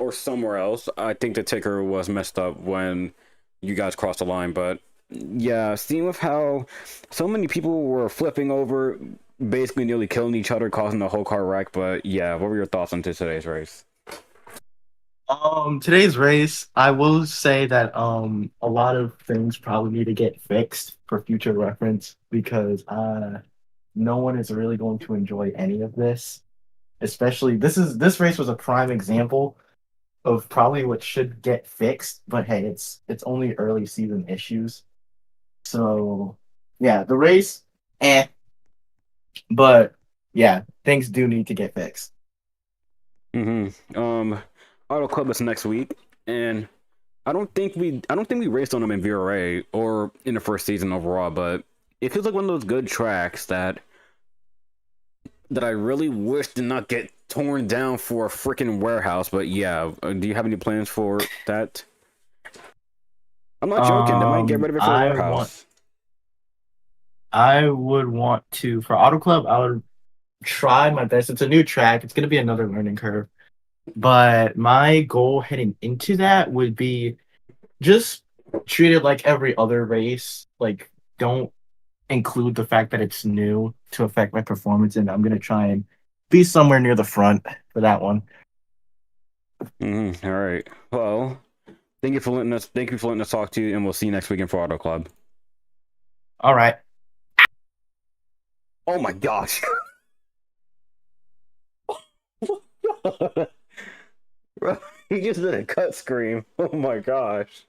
or somewhere else. I think the ticker was messed up when you guys crossed the line, but yeah, seeing with how so many people were flipping over, basically nearly killing each other, causing the whole car wreck. But yeah, what were your thoughts on today's race? Today's race, I will say that a lot of things probably need to get fixed for future reference because no one is really going to enjoy any of this. Especially this race was a prime example of probably what should get fixed, but hey, it's only early season issues. So yeah, the race, but yeah, things do need to get fixed. Auto Club is next week, and I don't think we raced on them in VRA or in the first season overall, but it feels like one of those good tracks that I really wish did not get torn down for a freaking warehouse. But yeah, do you have any plans for that? I'm not joking. They might get rid of it for a warehouse. I would want to, for Auto Club, I would try my best. It's a new track. It's going to be another learning curve. But my goal heading into that would be just treat it like every other race. Like, don't include the fact that it's new to affect my performance. And I'm going to try and be somewhere near the front for that one. All right. Well, thank you for letting us talk to you, and we'll see you next weekend for Auto Club. All right. Oh my gosh. Bro, he just did a cut scream. Oh my gosh.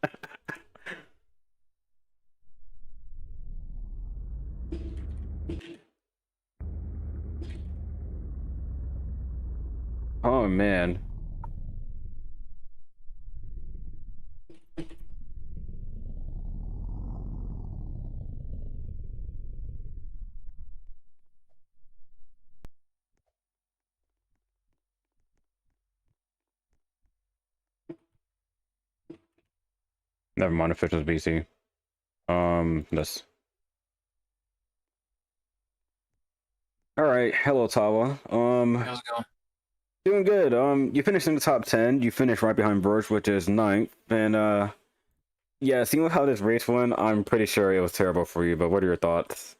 Oh man. Never mind, if it was BC. This. All right, hello Tawa. How's it going? Doing good. You finished in the top 10. You finished right behind Verge, which is 9th. And yeah, seeing how this race went, I'm pretty sure it was terrible for you. But what are your thoughts?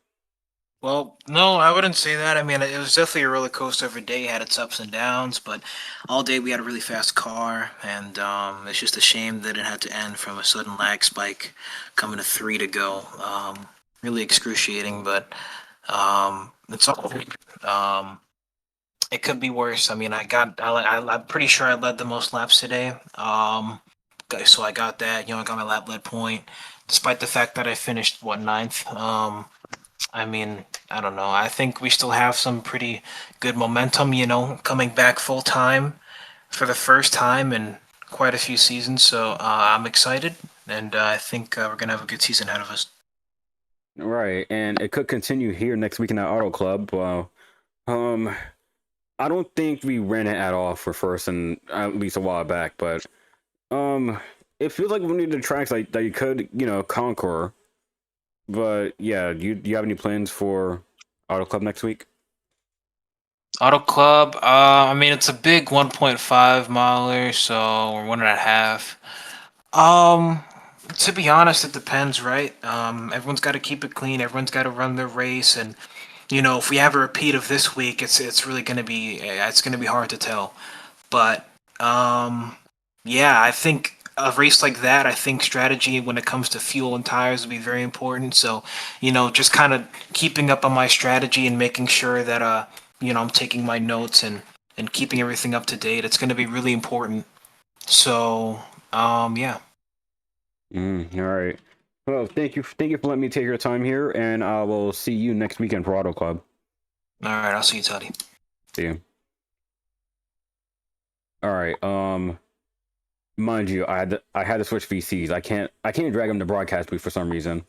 Well, no, I wouldn't say that. I mean, it was definitely a roller coaster every day. It had its ups and downs, but all day we had a really fast car, and it's just a shame that it had to end from a sudden lag spike coming to 3 to go. Really excruciating, but It's all it could be worse. I mean, I'm pretty sure I led the most laps today. So I got that. I got my lap lead point, despite the fact that I finished ninth. I mean, I don't know. I think we still have some pretty good momentum. Coming back full time for the first time in quite a few seasons. So I'm excited, and I think we're gonna have a good season ahead of us. Right, and it could continue here next week in that Auto Club. Well, I don't think we ran it at all for first, and at least a while back. But it feels like one of the tracks that you could conquer. But yeah, do you have any plans for Auto Club next week? Auto Club, I mean, it's a big 1.5 miler, so or 1.5. To be honest, it depends, right? Everyone's got to keep it clean. Everyone's got to run their race, and if we have a repeat of this week, it's really gonna be hard to tell. But yeah, I think a race like that, I think strategy when it comes to fuel and tires would be very important. So, just kind of keeping up on my strategy and making sure that I'm taking my notes and keeping everything up to date. It's going to be really important. So, yeah. All right. Well, thank you for letting me take your time here, and I will see you next weekend for Auto Club. All right, I'll see you, Toddy. See you. All right. Mind you, I had to switch VCs. I can't drag him to broadcast booth for some reason.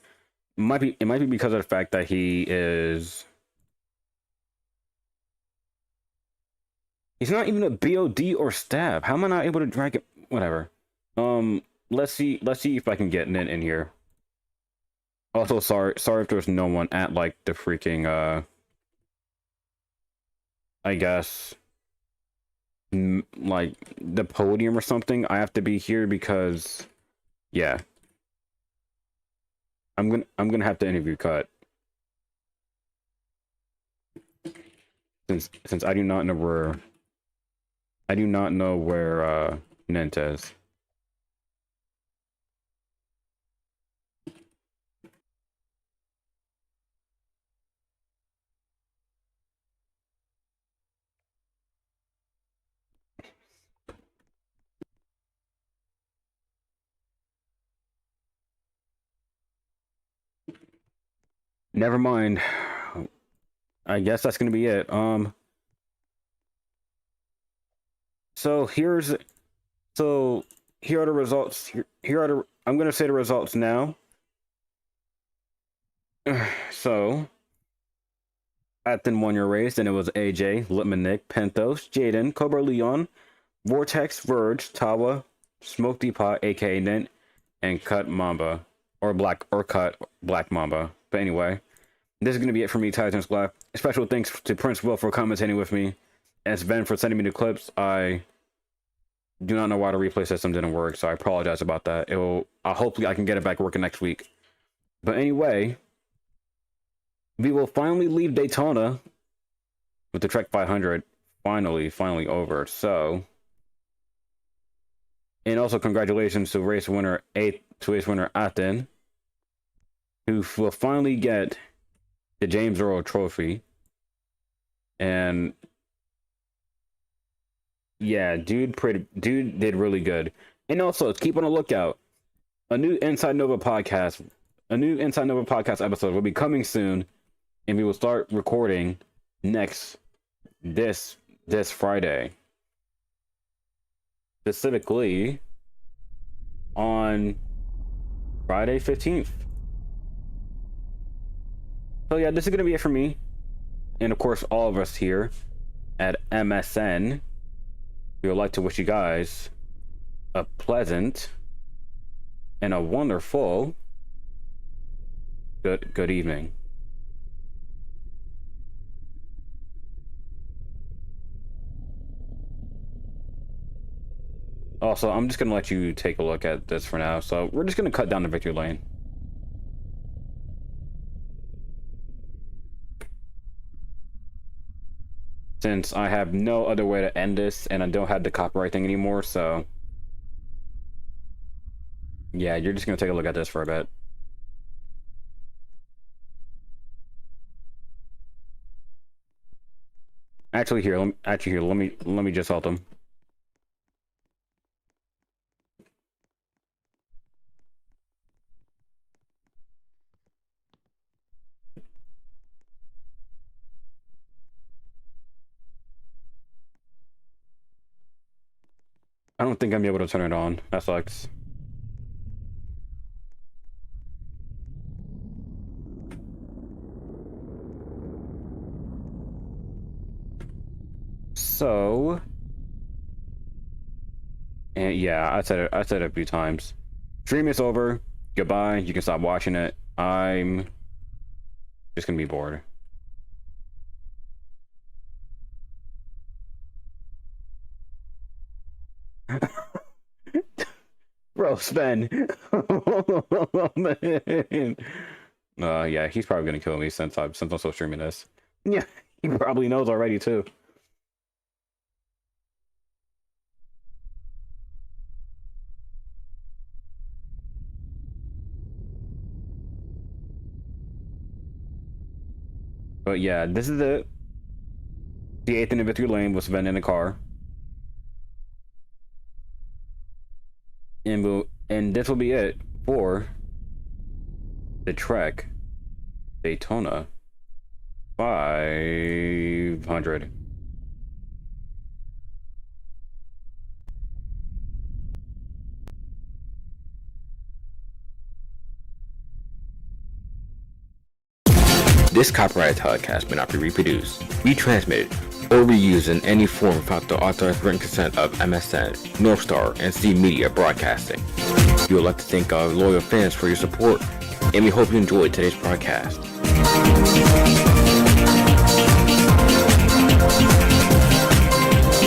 It might be because of the fact that he's not even a BOD or stab. How am I not able to drag it? Whatever. Let's see if I can get in here. Also, sorry if there's no one at like the freaking I guess like the podium or something. I have to be here because yeah. I'm gonna have to interview Cut. Since I do not know where Nent is. Never mind. I guess that's gonna be it. So here are the results. I'm gonna say the results now. So Athen won your race, and it was AJ, Lipman Nick, Penthos, Jaden, Cobra Leon, Vortex, Verge, Tawa, Smoke Depot, aka Nint, and Cut Mamba. Or Cut Black Mamba. But anyway. This is going to be it for me, Titans Live. Special thanks to Prince Will for commentating with me, and Sven for sending me the clips. I do not know why the replay system didn't work, so I apologize about that. Hopefully I can get it back working next week. But anyway, we will finally leave Daytona with the Trek 500 finally over. So, and also congratulations to race winner Athen, who will finally get the James Earl Trophy. And yeah, dude did really good. And also keep on the lookout. A new Inside Nova podcast episode will be coming soon, and we will start recording this Friday. Specifically on Friday 15th. So yeah, this is going to be it for me. And of course, all of us here at MSN. We would like to wish you guys a pleasant and a wonderful good evening. Also, I'm just going to let you take a look at this for now. So we're just going to cut down the victory lane. Since I have no other way to end this, and I don't have the copyright thing anymore, so yeah, you're just gonna take a look at this for a bit. Actually, here. Let me just halt him. I don't think I'm able to turn it on. That sucks. So, and yeah, I said it a few times. Stream is over. Goodbye. You can stop watching it. I'm just gonna be bored. Bro, Sven. Oh, man. Yeah, he's probably gonna kill me since I'm still streaming this. Yeah, he probably knows already too. But yeah, this is it. The 8th and victory lane was Sven in the car. And this will be it for the Trek Daytona 500. This copyrighted telecast may not be reproduced, retransmitted, or reused in any form without the authorized written consent of MSN, Northstar, and Z Media Broadcasting. We would like to thank our loyal fans for your support, and we hope you enjoyed today's broadcast.